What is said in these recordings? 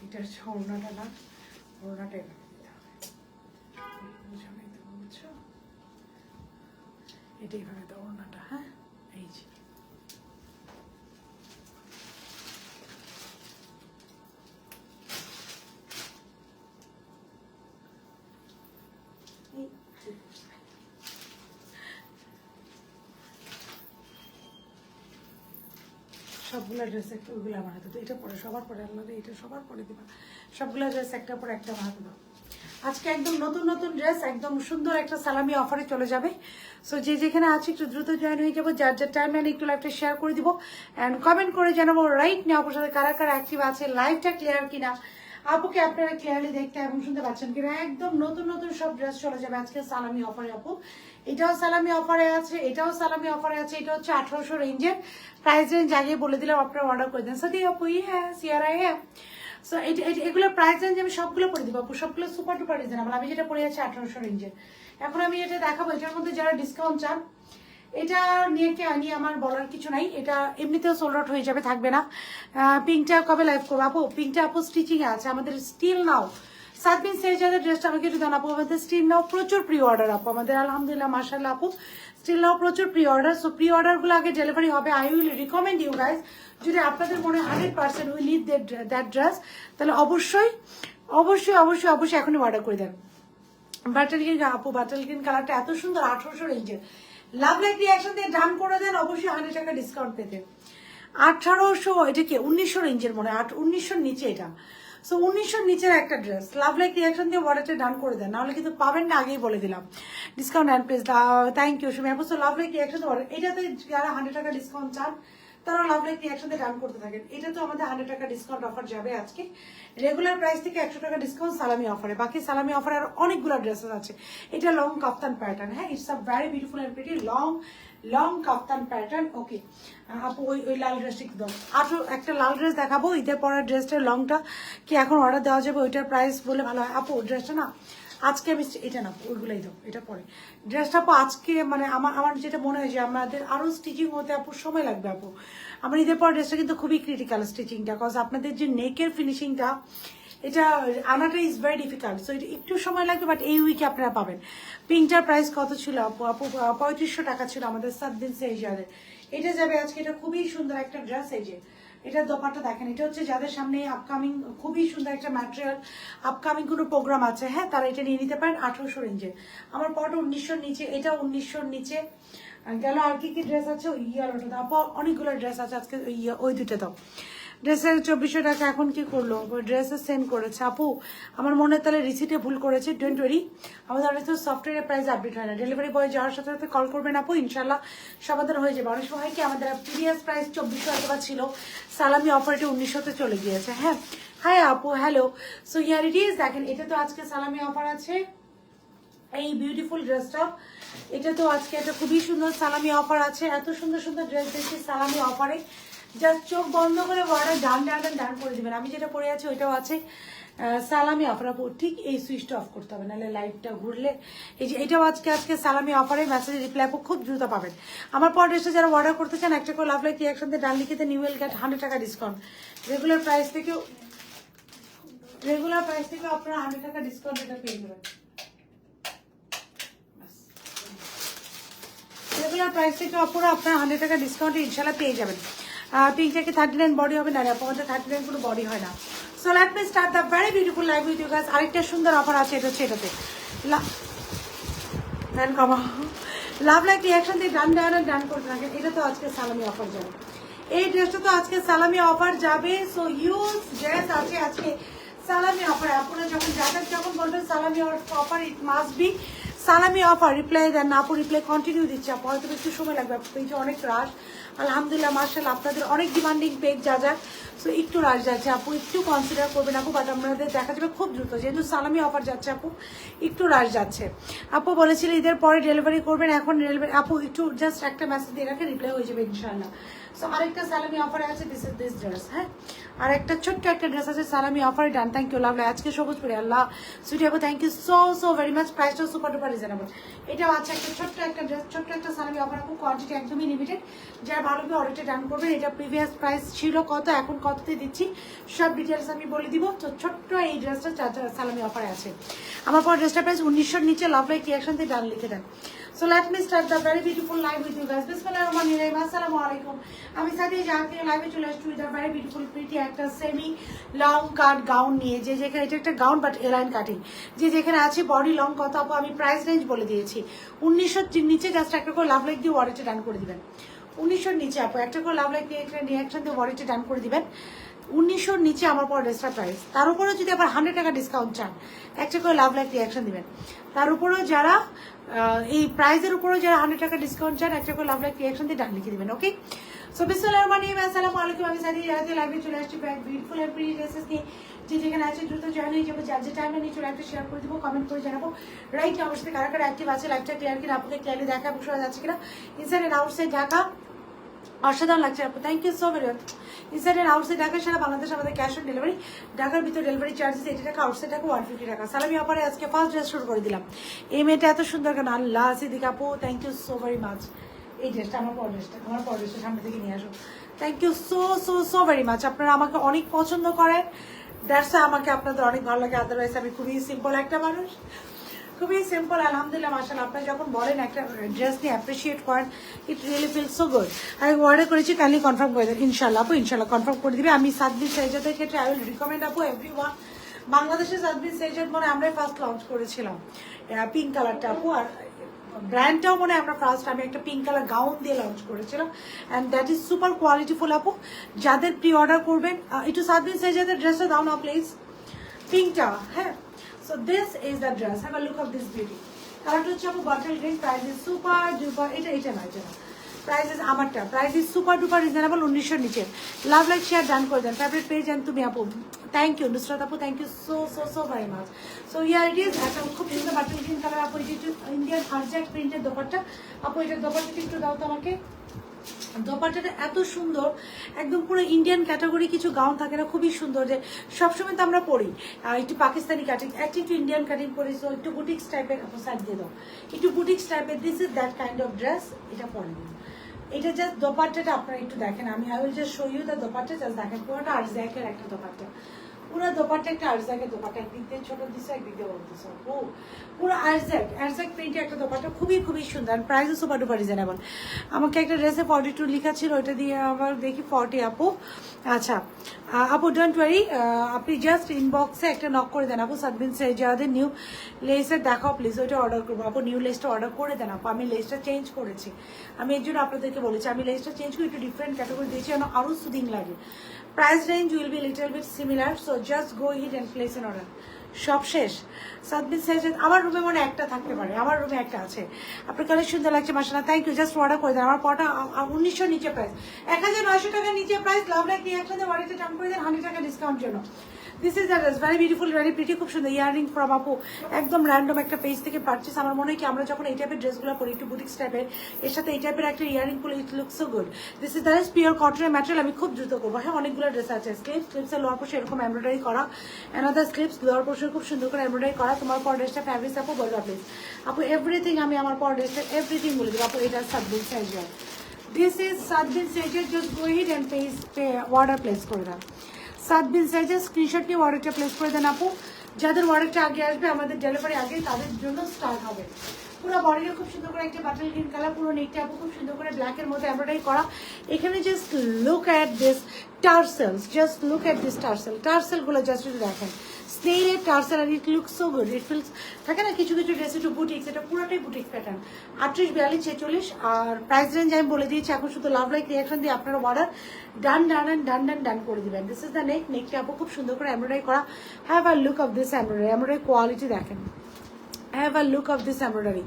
এটা হচ্ছে ওড়নাটা না, ওড়নাটা এভাবে দিতে হবে, বুঝাবে তো, বুঝছো? এটা এইভাবে দাও ওড়নাটা, হ্যাঁ এই যে সবগুলো ড্রেস একটা, ওইগুলো আমার হাতে, তো এটা পরে সবার পরে, আল্লাহ এটা সবার পরে দিবা, সবগুলো ড্রেস একটার পর একটা আমার হাতে দাও। আজকে একদম নতুন নতুন ড্রেস, একদম সুন্দর একটা সালামি অফারে চলে যাবে। সো যে যেখানে আছে একটু দ্রুত জয়েন হয়ে যাবো, যার যার টাইম একটু লাইভটা শেয়ার করে দিব অ্যান্ড কমেন্ট করে জানাবো রাইট নিয়ে আপুর সাথে কারা কারা অ্যাক্টিভ আছে, লাইভটা ক্লিয়ার কিনা, আপুকে আপনারা ক্লিয়ারলি দেখতে এবং শুনতে পাচ্ছেন কিনা। একদম নতুন নতুন সব ড্রেস চলে যাবে আজকে সালামি অফারে আপু। এটাও সালামি অফারে আছে, এটাও সালামি অফারে আছে, এটা হচ্ছে 1800 রেঞ্জের। প্রাইস রেঞ্জ আগে বলে দিলাম, আপনারা অর্ডার করে দেন। সাথে আপু হ্যাঁ সিয়ারা হ্যাঁ। সো এগুলোর প্রাইস রেঞ্জ আমি সবগুলো পরে দিব আপু, সবগুলো সুপার টুপার রিজনেবল। আমি যেটা পরে আছি 1800 রেঞ্জের। এখন আমি এটা দেখাবো, এটার মধ্যে যারা ডিসকাউন্ট চান এটা নিয়ে কে আনি আমার বলার কিছু নাই, এটা এমনিতেও সোল্ড আউট হয়ে যাবে, থাকবে না। পিঙ্কটা কবে লাইভ করবো আপু? পিঙ্কটা আপু স্টিচিং এ আছে আমাদের, স্টিল নাও 7 দিন সেই যাদের ড্রেসটা আমাকে একটু দেন আপু। আমাদের স্টিল নাও প্রচুর প্রি অর্ডার আপু, আমাদের আলহামদুলিল্লাহ মাশাআল্লাহ আপু স্টিল নাও প্রচুর প্রি অর্ডার। সো প্রি অর্ডারগুলো আগে ডেলিভারি হবে। I will recommend you guys, যদি আপনাদের মনে 100% উই নিড দ্যাট ড্রেস, তাহলে অবশ্যই অবশ্যই অবশ্যই অবশ্যই এখনই অর্ডার করে দেন। বাটার গ্রিন আপু, বাটার গ্রিন কালারটা এত সুন্দর, 1800 রেঞ্জের। লাভ লাইক রিঅ্যাকশন দিয়ে ডান করে দেন, অবশ্যই 100 টাকা ডিসকাউন্ট পেতে। 1800, এটা কি 1900 রেঞ্জের মনে হয়, 1900 নিচে এটা। সো 1900 নিচের একটা ড্রেস, লাভ লাইক রিঅ্যাকশন দিয়ে অর্ডারটা ডান করে দেন, নাহলে কিন্তু পাবেন না, আগেই বলে দিলাম। Discount and place, thank you Sumi আপু। So love like reaction order, এটাতে যারা 100 টাকা ডিসকাউন্ট চান তারা লাভ লাইক রিঅ্যাকশন দিয়ে ডান করতে থাকেন। এটা তো আমাদের 100 টাকা ডিসকাউন্ট অফার যাবে আজকে, রেগুলার প্রাইস থেকে 100 টাকা ডিসকাউন্ট সালামি অফারে। বাকি সালামি অফারে আর অনেকগুলো ড্রেসেস আছে। এটা লং কাফতান প্যাটার্ন, হ্যাঁ it's a very beautiful and pretty long kaftan pattern. Okay আপু ওই লাল ড্রেসটা একটু দাও। আরো একটা লাল ড্রেস দেখাবো, ঈদের পরের ড্রেসটার লংটা কি এখন অর্ডার দেওয়া যাবে? ওইটার প্রাইস বলে ভালো হয় আপু। ড্রেসটা না আজকে আমি এটা না, ওইগুলাই দাও, এটা পরে ড্রেসটা আপু আজকে মানে আমার যেটা মনে হয় যে আমাদের আরো স্টিচিং হতে আপু সময় লাগবে আপু। আমার ঈদের পর ড্রেসটা কিন্তু খুবই ক্রিটিক্যাল স্টিচিংটা, কজ আপনাদের যে নেকের ফিনিশিংটা এটা আনাটা ইজ ভেরি ডিফিকাল্ট। সো এটা একটু সময় লাগবে, বাট এই উইকে আপনারা পাবেন। পিঙ্কটার প্রাইস কত ছিল আপু? আপু 3500 টাকা ছিল আমাদের 7 দিন সেই যাদের। এটা যাবে আজকে, এটা খুবই সুন্দর একটা ড্রেস। এই যে এটার দোপাট্টা দেখেন, এটা হচ্ছে যাদের সামনে আপকামিং খুবই সুন্দর একটা ম্যাটেরিয়াল, আপকামিং কোনো প্রোগ্রাম আছে, হ্যাঁ তারা এটা নিয়ে নিতে পারেন 1800 রেঞ্জে। আমার পট 1900 নিচে, এটা 1900 নিচে গেল। আর কি কি ড্রেস আছে? ওই ইয়ালোটা দাও আপু, অনেকগুলো ড্রেস আছে আজকে, ওই দুইটা দাও। ড্রেসের 2400 টাকা এখন কি করলো? ড্রেসের সেন্ড করেছে আপু, আমার মনে হয় তাহলে রিসিটে ভুল করেছে। ডোন্ট ওয়ারি, আমাদের অনেক তো সফটওয়্যারের প্রাইস আপডেট হয় না, ডেলিভারি বয় যাওয়ার সাথে সাথে কল করবেন আপু, ইনশাল্লাহ সমাধান হয়ে যাবে। অনেক সময় কি আমাদের প্রিভিয়াস প্রাইস 2400 অথবা ছিল, সালামি অফারটি 1900-তে চলে গিয়েছে। হ্যাঁ হাই আপু, hello. So here it is, দেখেন এটা তো আজকে সালামি অফার আছে, এই বিউটিফুল ড্রেসটা। এটা তো আজকে একটা খুবই সুন্দর সালামি অফার আছে। এত সুন্দর সুন্দর ড্রেস দেখছি সালামি অফারে, জাস্ট চোখ বন্ধ করে ওয়ার্ডার ডান ডান ডান করে দিবেন। আমি যেটা পরে আছি ওইটাও আছে সালামি অফার আপু। ঠিক এই সুইচটা অফ করতে হবে, নাহলে লাইটটা ঘুরলে। এই যে এটাও আজকে সালামি অফারে, মেসেজ রিপ্লাই আপু খুব দ্রুত পাবেন। আমার পর ড্রেসটা যারা অর্ডার করতে চান, একটা করে লাভ লাইক রিঅ্যাকশন দিয়ে ডান লিখেতে নিউ ওয়েল গেট 100 টাকা ডিসকাউন্ট। রেগুলার প্রাইস থেকেও আপনারা 100 টাকা ডিসকাউন্ট এটা পেয়ে যাবেন। রেগুলার প্রাইস থেকে অপরা আপনার 100 টাকা ডিসকাউন্টে ইনশাল্লাহ পেয়ে যাবেন। পিঙ্কটা কি 39 বডি হবে? না আমাদের 39 কোনো বডি হয় না। So let me start the very beautiful live with you guys. আরেকটা সুন্দর অফার আছে, এটা হচ্ছে এটাতে লাভ লাইক রিঅ্যাকশন দিয়ে ডান করতে থাকেন। এটা তো আজকে সালামি অফার যাবে, এই ড্রেসটা তো আজকে সালামি অফার যাবে। সো ইউজ ড্রেস আছে আজকে সালামি অফার। আপনারা যখন বলবেন সালামি অফার, ইট মাস্ট বি সালামি অফার। রিপ্লাই দেন না আপু, রিপ্লাই কন্টিনিউ দিচ্ছে আপু, হয়তো একটু সময় লাগবে। পেজে অনেক রাশ, আলহামদুলিল্লাহ মার্শাল্লাহ আপনাদের অনেক ডিমান্ডিং পেজ যা। সো একটু রাশ যাচ্ছে আপু, একটু কনসিডার করবেন আপু, বাট আপনাদের দেখা যাবে খুব দ্রুত, যেহেতু সালামি অফার যাচ্ছে আপু একটু রাশ যাচ্ছে। আপু বলেছিল ঈদের পরে ডেলিভারি করবেন, এখন ডেলিভারি আপু একটু জাস্ট একটা মেসেজ দিয়ে রাখে, রিপ্লাই হয়ে যাবে ইনশাল্লাহ। সো আরেকটা সালামি অফারে আছে, দিস ড্রেস। হ্যাঁ আর একটা ছোট্ট একটা ড্রেস আছে সালামি অফারে ডান। Thank you lovely. আজকে সবুজ পরে আল্লাহ সুইটি আপু thank you so very much. প্রাইসটাও সুপার ডুপার রিজনেবল। এটাও আছে একটা ছোট্ট একটা ড্রেস, ছোট্ট একটা সালামি অফার আপু, কোয়ান্টিটি একদমই লিমিটেড। যারা ভালোভাবে অর্ডারটা ডান করবেন, এটা প্রিভিয়াস প্রাইস ছিল কত, এখন কততে দিচ্ছি সব ডিটেলস আমি বলে দিব। তো ছোট্ট এই ড্রেসটা সালামি অফারে আছে। আমার পর ড্রেসটা প্রাইস 1900 নিচে লাভলাই রিঅ্যাকশন দিয়ে ডান লিখে দেন। So let me start the very beautiful live with you guys. Bismillahirrahmanirrahim. Assalamualaikum. আমি সাথে যাকে লাইভে চলে আসছি with a very beautiful pretty একটা সেমি লং কাট গাউন নিয়ে, যে যেখানে এটা একটা গাউন বাট এলাইন কাটিং, যে যেখানে আছে বডি লং কত আপু আমি প্রাইস রেঞ্জ বলে দিয়েছি 1900 নিচে। জাস্ট একটা করে লাভ লাইক দিয়ে ওয়ারেটে ডান করে দিবেন। 1900 নিচে আপু একটা করে লাভ লাইক দিয়ে একটা রিঅ্যাকশন দিয়ে ওয়ারেটে ডান করে দিবেন। 1900 নিচে আমার পর ড্রেসটা প্রাইস। তার উপরেও যদি আবার 100 টাকা ডিসকাউন্ট চান একটা করে লাভ লাইক রিঅ্যাকশন দিবেন। তার উপরেও যারা এই প্রাইজের উপরেও যারা 100 টাকা ডিসকাউন্ট চান একটা করে লাভ লাইক রিঅ্যাকশন দিয়ে ডান লিখে দিবেন। ওকে, সো বিসমিল্লাহিররহমানিররহিম। আসসালামু আলাইকুম। আমি সাথে রাতে লাইভে চলে আসছি বিউটিফুল এন্ড প্রিটি ড্রেসেস নিয়ে, যে যেখানে আছে দ্রুত জয়েন হয়ে যাবো। যার যে টাইমে নিচে লাইভটা শেয়ার করে দিব, কমেন্ট করে জানাবো রাইট না। আমার সাথে কারা কারা অ্যাক্টিভ আছে, লাইভটা ক্লিয়ার কিনা, আপনাকে ক্লিয়ারলি দেখা শোনা যাচ্ছে কিনা, ইনসাইড এন্ড আউটসাইড ঢাকা অসাধারণ লাগছে আপু, thank you so very much. Inside and outside Dhaka সারা বাংলাদেশ আমাদের ক্যাশ অন ডেলিভারি। ঢাকার ভিতরে ডেলিভারি চার্জেস 80 টাকা, আউটসাইড টাকা 150 টাকা। সালামি অফারে আজকে ফার্স্ট ড্রেস শুরু করে দিলাম। এই মেয়েটা এত সুন্দর কেন, আল্লাহ সিদ্দিক আপু thank you so very much. এই ড্রেসটা আমার পর ড্রেসটা সামনে থেকে নিয়ে আসো। Thank you so very much. আপনারা আমাকে অনেক পছন্দ করেন, দ্যাটস আমাকে আপনাদের অনেক ভালো লাগে। আদারওয়াইজ আমি খুবই সিম্পল একটা মানুষ, খুবই সিম্পল। আলহামদুলিল্লাহ মাশাআল্লাহ। আপনারা যখন বলেন একটা ড্রেস নিয়ে অ্যাপ্রিসিয়েট করেন, it really feel so good. আমি অর্ডার করেছি, কাইন্ডলি কনফার্ম করে দেন ইনশাল্লাহ আপু, ইনশাল্লাহ কনফার্ম করে দিবে। আমি সাদবিন সেজাদের ক্ষেত্রে আই উইল রিকমেন্ড আপু এভরিওয়ান। বাংলাদেশে সাদবিন সেজাদ মনে আমরাই ফার্স্ট লঞ্চ করেছিলাম পিঙ্ক কালারটা আপু, আর ব্র্যান্ডটাও মনে আমরা ফার্স্ট আমি একটা পিঙ্ক কালার গাউন দিয়ে লঞ্চ করেছিলাম, অ্যান্ড দ্যাট ইজ সুপার কোয়ালিটিফুল আপু। যাদের প্রি অর্ডার করবেন একটু সাদবিন সেজাদের ড্রেসটা দাও না প্লিজ, পিঙ্কটা। হ্যাঁ, so this is the dress. Have a look of this beauty. কালারটা হচ্ছে আপু bottle green. Price is super duper, এটা না প্রাইস ইজ আমারটা, price is super duper reasonable 1900 নিচে। লাভ লাইক শেয়ার ডান করে দেন। ফেভারিট পেজ এন্ড তুমি আপু, থ্যাংক ইউ নুসরাত আপু, thank you so very much. So yeah it is একটা খুব সুন্দর বটল গ্রিন কালার আপু। এটা ইন্ডিয়ান আরজাক প্রিন্টের দোপাট্টা আপু। এটার দোপাট্টাটা একটু দাও তো আমাকে। দোপাট্টাটা এত সুন্দর, একদম পুরো ইন্ডিয়ান ক্যাটাগরি কিছু গাউন থাকে না, খুবই সুন্দর, যে সবসময় তো আমরা পরি একটু পাকিস্তানি কাটিং, একটু ইন্ডিয়ান কাটিং পরি। সো একটু বুটিক্স টাইপের সাইড দিয়ে দাও, একটু বুটিক্স টাইপের। This is that kind of dress. এটা পরে এটা জাস্ট দোপাট্টাটা আপনারা একটু দেখেন, আমি I will just show you the dupatta. Just দেখেন পুরোটা আরজাকের একটা দোপাট্টা, পুরো দোপাট্টা একটা আরজাকের দোপাট্টা, একদিক দিয়ে ছোট দিচ্ছে একদিক দিয়ে বড় দিচ্ছে। ও পুরো আরজাক প্রিন্টের একটা দোপাট্টা, খুবই সুন্দর। প্রাইসও সুপার ডুপার রিজনেবল। আমাকে একটা ড্রেসে 42 লেখা ছিল, ওইটা দিয়ে আবার দেখি 40 আপু। আচ্ছা আপু ডোন্ট ওয়ারি, আপনি জাস্ট ইনবক্সে একটা নক করে দেন আপু। সাদবিন সেজাদের নিউ লেসের দেখাও প্লিজ, ওইটা অর্ডার করবো আপু। নিউ লেসটা অর্ডার করে দেন আপু। আমি লেসটা চেঞ্জ করেছি, আমি এর জন্য আপনাদেরকে বলেছি আমি লেসটা চেঞ্জ করে একটু ডিফারেন্ট ক্যাটাগরি দিয়েছি যেন আরও সুদিং লাগে। Price range will be little bit similar, so just go hit and place an order. সব শেষ। সাদবিন সেজাদ আমার রুমে মনে একটা থাকতে পারে, আমার রুমে একটা আছে। আপনার কালে সুন্দর লাগছে মাশাআল্লাহ, থ্যাংক ইউ। জাস্ট অর্ডার করে দেন। আমার পটা 1900 নিচে প্রাইস, 1900 টাকার নিচে প্রাইস। লাভ লাইক রিঅ্যাকশনে বাড়িতে টাম করে দেন 100 টাকা ডিসকাউন্ট জন্য। This is the dress, very beautiful, very pretty, খুব সুন্দর। ইয়ারিং ফ্রম আপু, একদম র্যান্ডম একটা পেজ থেকে পারচেস। আমার মনে হয় কি আমরা যখন এই টাইপের ড্রেসগুলো পরি একটু বুটিক্স টাইপের, এর সাথে এই টাইপের একটা ইয়ারিং করলে ইট look so good. This is the dress, pure কটনের ম্যাটেরিয়াল। আমি খুব দ্রুত করবো। হ্যাঁ, অনেকগুলো ড্রেস আছে। স্লিপসের লোয়ার পোর্শন এরকম এমব্রয়ডারি করা, অ্যানাদার স্লিপস লোয়ার পোর্শন খুব সুন্দর করে এমব্রয়ডারি করা। তোমার পর ড্রেসটা ফ্যাব্রিক্স আপু বলবা প্লিজ আপু। এভরিথিং আমি আমার পর ড্রেসটা এভরিথিং বলে দেবো আপু। এটা সাদবিন সেজার, দিস ইজ সাদবিন সেজার। Just go hit and order place করে দাও। সাদবিন সেজার স্ক্রিনশট নিয়ে অর্ডারটা প্লেস করে দেন আপু। যাদের অর্ডারটা আগে আসবে, আমাদের ডেলিভারি আগে, তাদের জন্য স্টার্ট হবে। পুরো বডিটা খুব সুন্দর করে একটা বাটার গ্রিন কালার, পুরো নেকটা আপু খুব সুন্দর করে ব্ল্যাকের মধ্যে এমব্রয়ডারি করা। এখানে just look at this tassels, just look at this টার্সেলগুলো জাস্ট একটু দেখেন। স্নেইলের টার্সেল, আর it look so good. It feels থাকে না কিছু ড্রেস একটু বুটিক্স, এটা পুরোটাই বুটিক্স প্যাটার্ন। 38, 42, 46। আর প্রাইস রেঞ্জ আমি বলে দিয়েছি। এখন শুধু লাভ লাইক রিঅ্যাকশন দিয়ে আপনারা অর্ডার ডান করে দিবেন। দিস ইজ দ্য নেকটা আপু খুব সুন্দর করে এমব্রয়ডারি করা। Have a look of this embroidery quality দেখেন, have a look of this embroidery.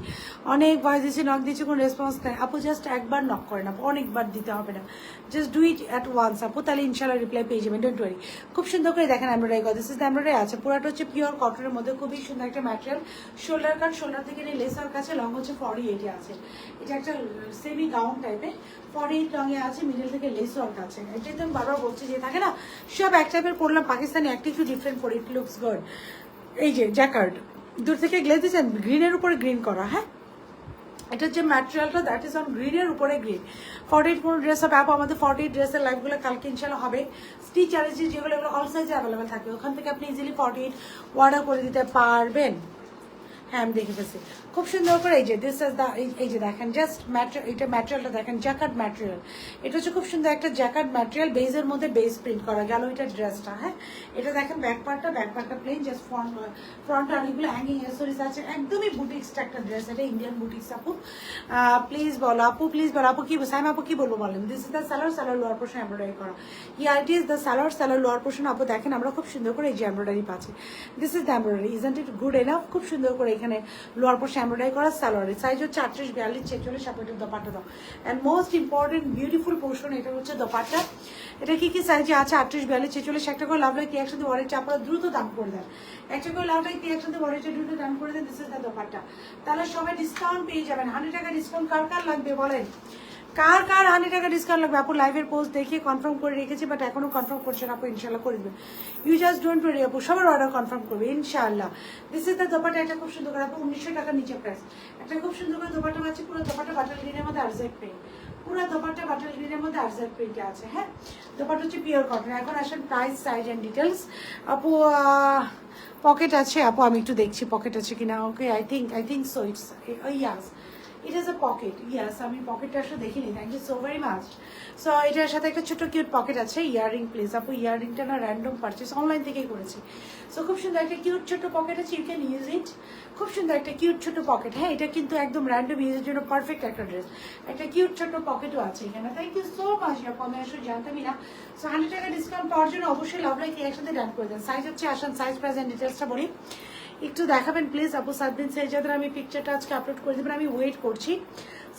অনেক ভয়েস দিচ্ছি, নক দিচ্ছি, কোনো রেসপন্স নেই আপু। জাস্ট একবার নক করেন আপু, অনেকবার দিতে হবে না, just do it at once আপু, তাহলে ইনশাল্লাহ রিপ্লাই পেয়ে যাবেন, ডোন্ট ওয়ারি। খুব সুন্দর করে দেখেন এমব্রয়ডারি করা, দিস ইজ এমব্রয়ডারি আছে, পুরোটা হচ্ছে পিওর কটনের মধ্যে, খুবই সুন্দর একটা ম্যাটেরিয়াল। শোল্ডার কাট, শোল্ডার থেকে নিয়ে লেসার কাছে, লং হচ্ছে 48 আছে, এটা একটা সেমি গাউন টাইপের 48 লংয়ে আছে, মিডল থেকে লেস ওয়ার্ক আছে। এটাই তো আমি বারবার বলছি যে থাকে না সব এক টাইপের পড়লাম, পাকিস্তানি একটা একটু ডিফারেন্ট পড়ে, ইট লুকস গুড। এই যে জ্যাকার্ড দূর থেকে গ্লেজ দিচ্ছেন, গ্রিনের উপরে গ্রিন করা, হ্যাঁ এটা যে ম্যাটেরিয়ালটা দ্যাট ইজ অন গ্রিনের উপরে গ্রিন। 48 কোনো ড্রেস হবে আপু, আমাদের 48 ড্রেসের লাইভগুলো কালকে ইনশাল্লাহ হবে। স্টিচ আর যেগুলো এগুলো অল সাইজে অ্যাভেলেবেল থাকে, ওখান থেকে আপনি ইজিলি 48 অর্ডার করে দিতে পারবেন। হ্যাঁ আমি দেখে ফেলছি খুব সুন্দর করে। এই যে দিস ইজ দা, এই যে দেখেন জাস্ট ম্যাটেরিয়াল, এটা ম্যাটেরিয়ালটা দেখেন জ্যাকার্ড ম্যাটেরিয়াল, এটা হচ্ছে খুব সুন্দর একটা জ্যাকার্ড ম্যাটেরিয়াল, বেজের মধ্যে বেজ প্রিন্ট করা গেল এটা ড্রেসটা। হ্যাঁ এটা দেখেন ব্যাক পার্টটা প্লেন, জাস্ট ফ্রন্টে অনেকগুলো হ্যাঙ্গিং অ্যাকসেসরিজ আছে, একদমই বুটিক্সটা একটা ড্রেস, এটা ইন্ডিয়ান বুটিক্স আপু। প্লিজ বলো আপু, প্লিজ বলো আপু, কি সাইম আপু কি বলবো বলেন। This is the salwar lower portion embroidery করা, yeah it is the salwar lower portion আপু। দেখেন আমরা খুব সুন্দর করে এই যে এমব্রয়ডারি পাচ্ছি, this is the embroidery, isn't it good enough. খুব সুন্দর করে এখানে লোয়ার পোর্শন এমব্রয়ডারি করা, সালোয়ারের সাইজ হচ্ছে 38, 42, 46 আপু। এটা দোপাট্টা দাও, and most important beautiful portion এটা হচ্ছে দোপাট্টা। এটা কি কি সাইজে আছে? 38, 42, 46। একটা করে লাভ লাইক একসাথে ওয়ারেটটা আপনারা দ্রুত দাম করে দেন, একটা করে লাভ লাইক একসাথে ওয়ারেটটা দ্রুত দাম করে দেন। দিস ইজ দ্য দোপাট্টা, তাহলে সবাই ডিসকাউন্ট পেয়ে যাবেন। 100 টাকা ডিসকাউন্ট কার কার লাগবে বলেন, কার কার 100 টাকা ডিসকাউন্ট লাগবে আপু? লাইভের পোস্ট দেখিয়ে কনফার্ম করে রেখেছি, বাট এখনো কনফার্ম করছেন আপু, ইনশাল্লাহ করে দেবেন। ইউ জাস্ট ডোন্ট ওয়ারি আপু, সবার অর্ডার কনফার্ম করবে ইনশাআল্লাহ। দিস ইজ দ্য দোপাট্টা, এটা খুব সুন্দর করে আপু, 1900 টাকার নিচে প্রাইস। একটা খুব সুন্দর করে দোপাট্টা পাচ্ছি, পুরো দোপাট্টা বাটার গ্রিনের মধ্যে আরজেড প্রিন্ট, পুরো দোপাট্টা বাটার গ্রিনের মধ্যে আরজেড প্রিন্টে আছে। হ্যাঁ দোপাট্টা হচ্ছে পিওর কটন। এখন আসেন প্রাইস, সাইজ এন্ড ডিটেলস আপু। পকেট আছে আপু, আমি একটু দেখছি পকেট আছে কিনা। Okay I think so, it's yes it is a pocket, yes আমি পকেটটা আসলে দেখিনি, thank you so very much. So এটার সাথে একটা ছোট কিউট পকেট আছে, ইয়াররিং প্লিজ আপু, ইয়াররিংটা না র্যান্ডম পারচেস অনলাইন থেকেই করেছি। সো খুব সুন্দর একটা কিউট ছোট পকেট আছে, ইউ ক্যান ইউজ ইট, খুব সুন্দর একটা কিউট ছোট পকেট। হ্যাঁ এটা কিন্তু একদম র্যান্ডম ইউজের জন্য পারফেক্ট একটা ড্রেস, একটা কিউট ছোট পকেটও আছে এখানে। থ্যাংক ইউ সো মাচ আপু, আমি আসলে জানতামই না। সো 100 টাকা ডিসকাউন্ট পাওয়ার জন্য অবশ্যই লাভ লাইক একসাথে ডান করে দেন। সাইজ হচ্ছে, আসেন সাইজ প্রাইস এন্ড ডিটেলসটা বলি, একটু দেখাবেন প্লিজ আপু। সাবদিন সাইজাদের আমি পিকচারটা আজকে আপলোড করে দেবেন, আমি ওয়েট করছি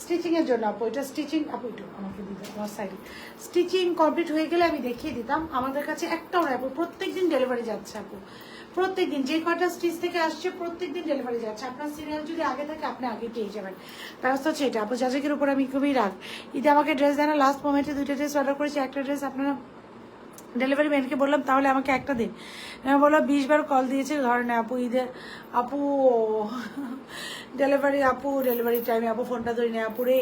স্টিচিং এর জন্য আপু। এটা স্টিচিং আপু, একটু আমাকে দিতে আমার সাইডে, স্টিচিং কমপ্লিট হয়ে গেলে আমি দেখিয়ে দিতাম। আমাদের কাছে একটাও নয় আপু, প্রত্যেকদিন ডেলিভারি যাচ্ছে আপু, প্রত্যেকদিন যে কটা স্টিচ থেকে আসছে প্রত্যেকদিন ডেলিভারি যাচ্ছে। আপনার সিরিয়াল যদি আগে থাকে আপনি আগে পেয়ে যাবেন, ব্যবস্থা হচ্ছে এটা আপু। যাজকের উপর আমি খুবই রাগ, ঈদে আমাকে ড্রেস দেয় না, লাস্ট মোমেন্টে 2টা ড্রেস অর্ডার করেছি, একটা ড্রেস আপনারা ডেলিভারি ম্যানকে বললাম তাহলে আমাকে একটা দিন, বললাম 20 বার কল দিয়েছে ধরে না আপু, ঈদের আপু ডেলিভারি টাইমে আপু ফোনটা ধরি না আপু রে,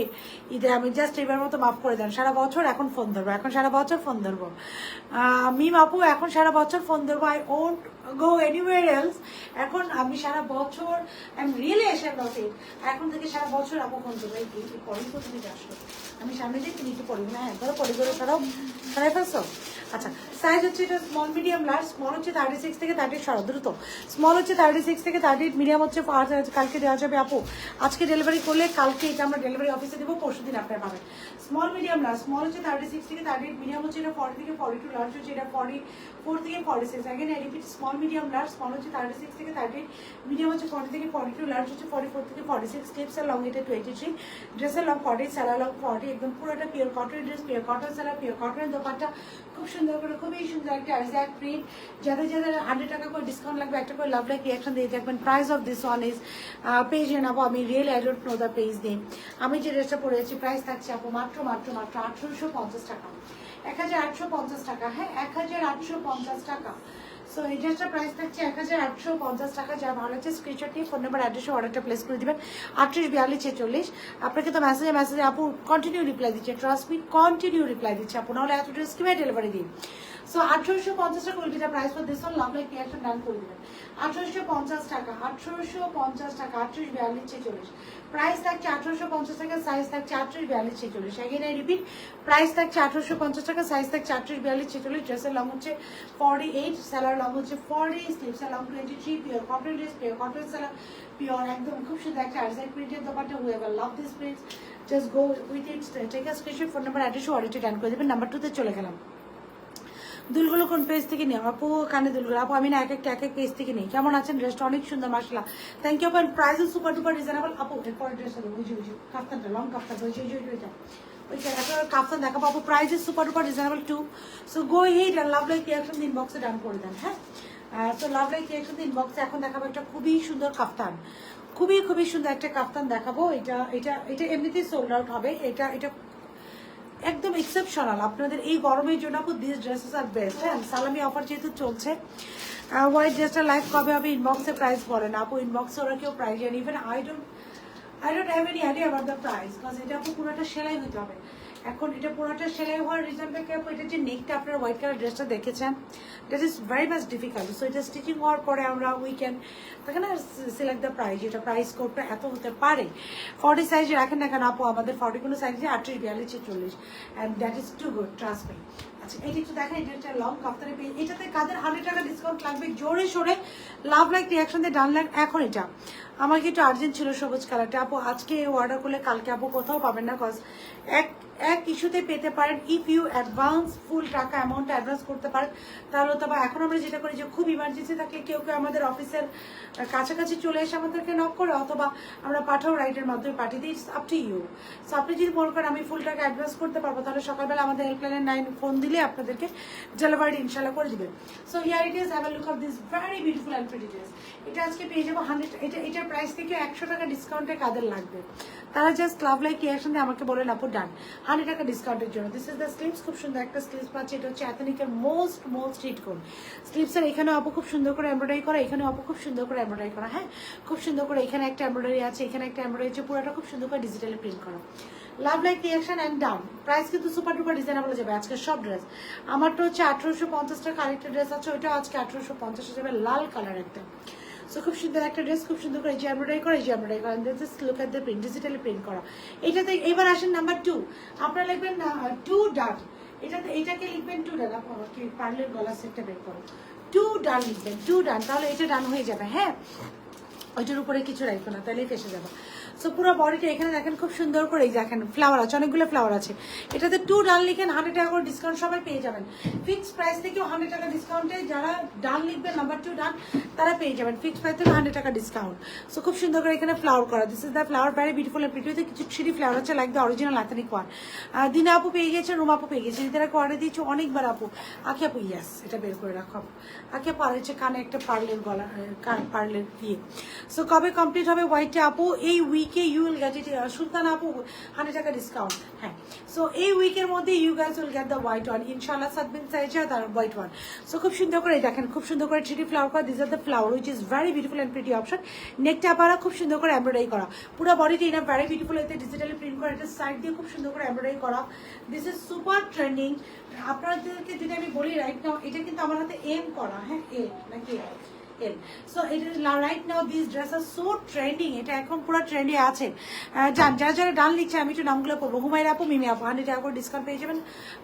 ঈদে আমি জাস্ট এবার মতো মাফ করে দেন। সারা বছর এখন ফোন ধরবো, এখন সারা বছর ফোন ধরবো মিম আপু, এখন সারা বছর ফোন ধরবো, I won't go anywhere else. এখন আমি সারা বছর, I am really ashamed of it, এখন থেকে সারা বছর আপু ফোন ধরবো। এই পরে তো তুমি আসলো, আমি সামনে দিয়ে তুমি কি পড়ি না, একবারও পড়ি করে সরাই ফেলছো। আচ্ছা সাইজ হচ্ছে এটা স্মল মিডিয়াম লার্জ, স্মল হচ্ছে 36 থেকে 38, সরা দ্রুত, স্মল হচ্ছে 36 থেকে 38, মিডিয়াম হচ্ছে কালকে দেওয়া যাবে আপু, আজকে ডেলিভারি করলে কালকে এটা আমরা ডেলিভারি অফিসে দেবো, পরশু দিন আপনারা পাবেন। স্মল মিডিয়াম লার্জ, স্মল হচ্ছে 36 থেকে 38, মিডিয়াম হচ্ছে এটা 40 থেকে 42, লার্জ হচ্ছে এটা 44 থেকে 46। again I repeat, small medium large, small হচ্ছে 36 থেকে 38, মিডিয়াম হচ্ছে 40 থেকে 42, লার্জ হচ্ছে 44 থেকে 46। স্লিপস এর লং এটা 23, ড্রেসের লং 40, স্যালার লং 40, একদম পুরোটা pure cotton dress, pure cotton salwar, pure কটনের দোপাট্টা, খুব সুন্দর করে, খুবই সুন্দর একটা আইজ্যাক প্রিন্ট। যাদের 100 টাকা করে ডিসকাউন্ট লাগবে, একটা করে লাভ লাইক রিয়াকশন দিয়ে দেখবেন। Price of this one is page নেবো আমি, really I don't know the page name. আমি যে ড্রেসটা পরেছি প্রাইস থাকছে আপু মাত্র 1850 টাকা, 1850 টাকা। হ্যাঁ 1850 টাকা। সো এই ড্রেসটার প্রাইস থাকছে 1850 টাকা। যা ভালো লাগছে স্ক্রিনশট নিয়ে ফোন নাম্বার অ্যাড্রেসে অর্ডারটা প্লেস করে দিবেন। 38 42 46। আপনাকে তো মেসেজে আপু কন্টিনিউ রিপ্লাই দিচ্ছে, ট্রাস্ট মি কন্টিনিউ রিপ্লাই দিচ্ছে আপু, নাহলে এত ড্রেস কিভাবে ডেলিভারি দিই। সো 1850 টাকা উল্টিটা price for this one, love like reaction done করে দিবেন। 1850 টাকা, 1850 টাকা, 38 42 46। প্রাইস থাকছে 1850 টাকা, সাইজ থাকছে 38 42 46। এগেন আই রিপিট, প্রাইস থাকছে 1850 টাকা, সাইজ থাকছে 38 42 46। ড্রেসের লং হচ্ছে 48, স্যালার লং হচ্ছে 40, স্লিভসের long 23, pure cotton dress, pure cotton salwar, pure একদম খুব সুন্দর একটা আরজাইড প্রিন্টের dupatta. whoever love this print just go with it, take a screenshot, phone number address অর্ডারটি ডান করে দেবেন। নাম্বার 2 তে চলে গেলাম। দুলগুলো কোন পেজ থেকে নিও আপু? কানে দুলগুলো আপু আমি না এক এক পেজ থেকে নেই। কেমন আছেন? ড্রেসটা অনেক সুন্দর মাশাআল্লাহ, থ্যাংক ইউ আপু। প্রাইসও সুপার ডুপার রিজনেবল আপু। এরপর ড্রেসটা বুঝি কাফতানটা লং কাফতান ওইটা কাফতান দেখাবো আপু। Price is super duper reasonable too. So go hit আর লাভ লাইক রিয়াকশন ইনবক্সে ডান করে দেন। হ্যাঁ, তো লাভ লাইক রিয়াকশন ইনবক্সে এখন দেখাবো একটা খুবই সুন্দর কাফতান, খুবই সুন্দর একটা কাফতান দেখাবো। এটা এটা এটা এমনিতেই সোল্ড আউট হবে। এটা এটা একদম এক্সেপশনাল আপনাদের এই গরমের জন্য আপু। This dresses are best. হ্যাঁ, সালামি অফার যেহেতু চলছে, হোয়াইট ড্রেসটা লাইভ কবে হবে? ইনবক্সে প্রাইস বলে না আপু, ইনবক্সে ওরা কেউ প্রাইস জানি। Even I don't have any idea about the price, because এটা আপু পুরোটা সেলাই হতে হবে। এখন এটা পুরোটা সেলাই হওয়ার রিজনটা কি আপু? এটা যে নেকটা আপনারা হোয়াইট কালার ড্রেসটা দেখেছেন, that is very much difficult. So এটা স্টিচিং হওয়ার পরে আমরা উইকেন্ড থাকে না সিলেক্ট দ্য প্রাইস, এটা প্রাইস কোডটা এত হতে পারে। 40 সাইজ রাখেন না কেন আপু? আমাদের 40 কোনো সাইজে 38, 42, 40, and that is too good, trust me. আচ্ছা, এটা একটু দেখেন, এটা একটা লং কাপ্তারে পেয়ে। এটাতে কাদের 100 টাকা ডিসকাউন্ট লাগবে? জোরে সোরে লাভ লাইক রিয়াকশন দিয়ে ডানলেন এখন। এটা আমার কি একটু আর্জেন্ট ছিল সবুজ কালারটা আপু। আজকে অর্ডার করলে কালকে আপু কোথাও পাবেন না, কজ এক ইস্যুতে পেতে পারেন। ইফ ইউ অ্যাডভান্স ফুল টাকা অ্যামাউন্টটা অ্যাডভান্স করতে পারেন তাহলে তো। বা এখন আমরা যেটা করি যে খুব ইমার্জেন্সি থাকলে কেউ আমাদের অফিসের কাছাকাছি চলে এসে আমাদেরকে নক করে, অথবা আমরা পাঠাও রাইটের মাধ্যমে পাঠিয়ে দিই। It's up to you. So আপনি যদি মনে করেন আমি ফুল টাকা অ্যাডভান্স করতে পারবো, তাহলে সকালবেলা আমাদের হেল্পলাইনের 9 ফোন দিলে আপনাদেরকে ডেলিভারি ইনশাল্লাহ করে দিবেন। So here it is, have a look of this very beautiful and pretty dress. এটা আজকে পেয়ে যাবো 100। এটার প্রাইস থেকে 100 টাকা ডিসকাউন্টে কাদের লাগবে তারা জাস্ট লাভ লাইক রিয়াকশন দিয়ে আমাকে বলেন আপু ডান 100 টাকা ডিসকাউন্টের জন্য। দিস ইজ দ্য স্লিভস, খুব সুন্দর একটা স্লিভস পাচ্ছে। এটা হচ্ছে এথনিকের মোস্ট হিট কোন স্লিভসের। এখানেও আপু খুব সুন্দর করে এমব্রয়ডারি করা, এখানেও আপু খুব সুন্দর করে এমব্রয়ডারি করা। হ্যাঁ, খুব সুন্দর করে এখানে একটা এমব্রয়ডারি আছে, এখানে একটা এমব্রয়ডারি আছে, পুরোটা খুব সুন্দর করে ডিজিটালি প্রিন্ট করা। লাভ like reaction and down. Price কিন্তু সুপার ডুপার ডিজাইনেবল যাবে আজকে সব ড্রেস। আমারটা হচ্ছে 1850 টাকা, আরেকটা ড্রেস আছে ওইটা আজকে 1850 যাবে, লাল কালার একটা। সো খুব সুন্দর একটা ড্রেস, খুব সুন্দর করে এমব্রয়ডারি করা, এমব্রয়ডারি করা, just look at the print, digitally print করা। এটাতে এবার আসেন নাম্বার 2, আপনারা লিখবেন 2 ডান। এটাতে এটাকে লিখবেন 2 ডান। আপনার কি পার্লের গলা সেটটা বের করো, 2 ডান লিখবেন, 2 ডান, তাহলে এটা ডান হয়ে যাবে। হ্যাঁ, ওইটার উপরে কিছু রাখবো না, তাহলেই ফেসে যাবে। সো পুরো বডিটা এখানে দেখেন খুব সুন্দর করে এই দেখেন ফ্লাওয়ার আছে, অনেকগুলো ফ্লাওয়ার আছে। এটাতে 2 ডান লিখেন 100 টাকা করে ডিসকাউন্ট সবাই পেয়ে যাবেন। ফিক্স প্রাইস থেকেও 100 টাকা ডিসকাউন্টে যারা ডান লিখবেন নাম্বার 2 ডান তারা পেয়ে যাবেন ফিক্স প্রাইস থেকে 100 টাকা ডিসকাউন্ট। সো খুব সুন্দর করে এখানে ফ্লাওয়ার করা। This is the flower, very beautiful and pretty. কিছু ছিরি ফ্লাওয়ার আছে like the original ethnic one. Dina আপু পেয়ে গেছে, রুমা আপু পেয়ে গেছে, এদের অর্ডার দিয়েছি অনেকবার আপু। আখি আপু ইয়াস, এটা বের করে রাখো আপু। আখি আপু আর হচ্ছে কানে একটা পার্লের গলা, পার্লের দিয়ে। সো কবে কমপ্লিট হবে হোয়াইটে আপু? এই উইকে you will get it. Sultan আপু 100 টাকা ডিসকাউন্ট। হ্যাঁ, সো এই উইকের মধ্যে you guys will get the white one ইনশাআল্লাহ। সাদবিন সাইজে তার হোয়াইট ওয়ান। সো খুব সুন্দর করে দেখেন, খুব সুন্দর করে থ্রি ফ্লাওয়ার করা। This are the flower which is very beautiful and pretty option. নেকটা পারা খুব সুন্দর করে এমব্রয়ডারি করা, পুরো বডিটা ইন ভেরি বিউটিফুল। এতে ডিজিটালি প্রিন্ট করা, এটা সাইড দিয়ে খুব সুন্দর করে এমব্রয়ডারি করা। This is super trending. আপনাদেরকে যদি আমি বলি রাইট নাও, এটা কিন্তু আমার হাতে এম করা। হ্যাঁ, এ নাকি so right now this dress are so trending. এটা এখন পুরো ট্রেন্ডে আছে। যারা যারা ডান লিখছে আমি একটু নামগুলো পড়বো। হুমায়রা আপু, মিমি আপু 100 টাকা করে ডিসকাউন্ট পেয়ে যাবেন,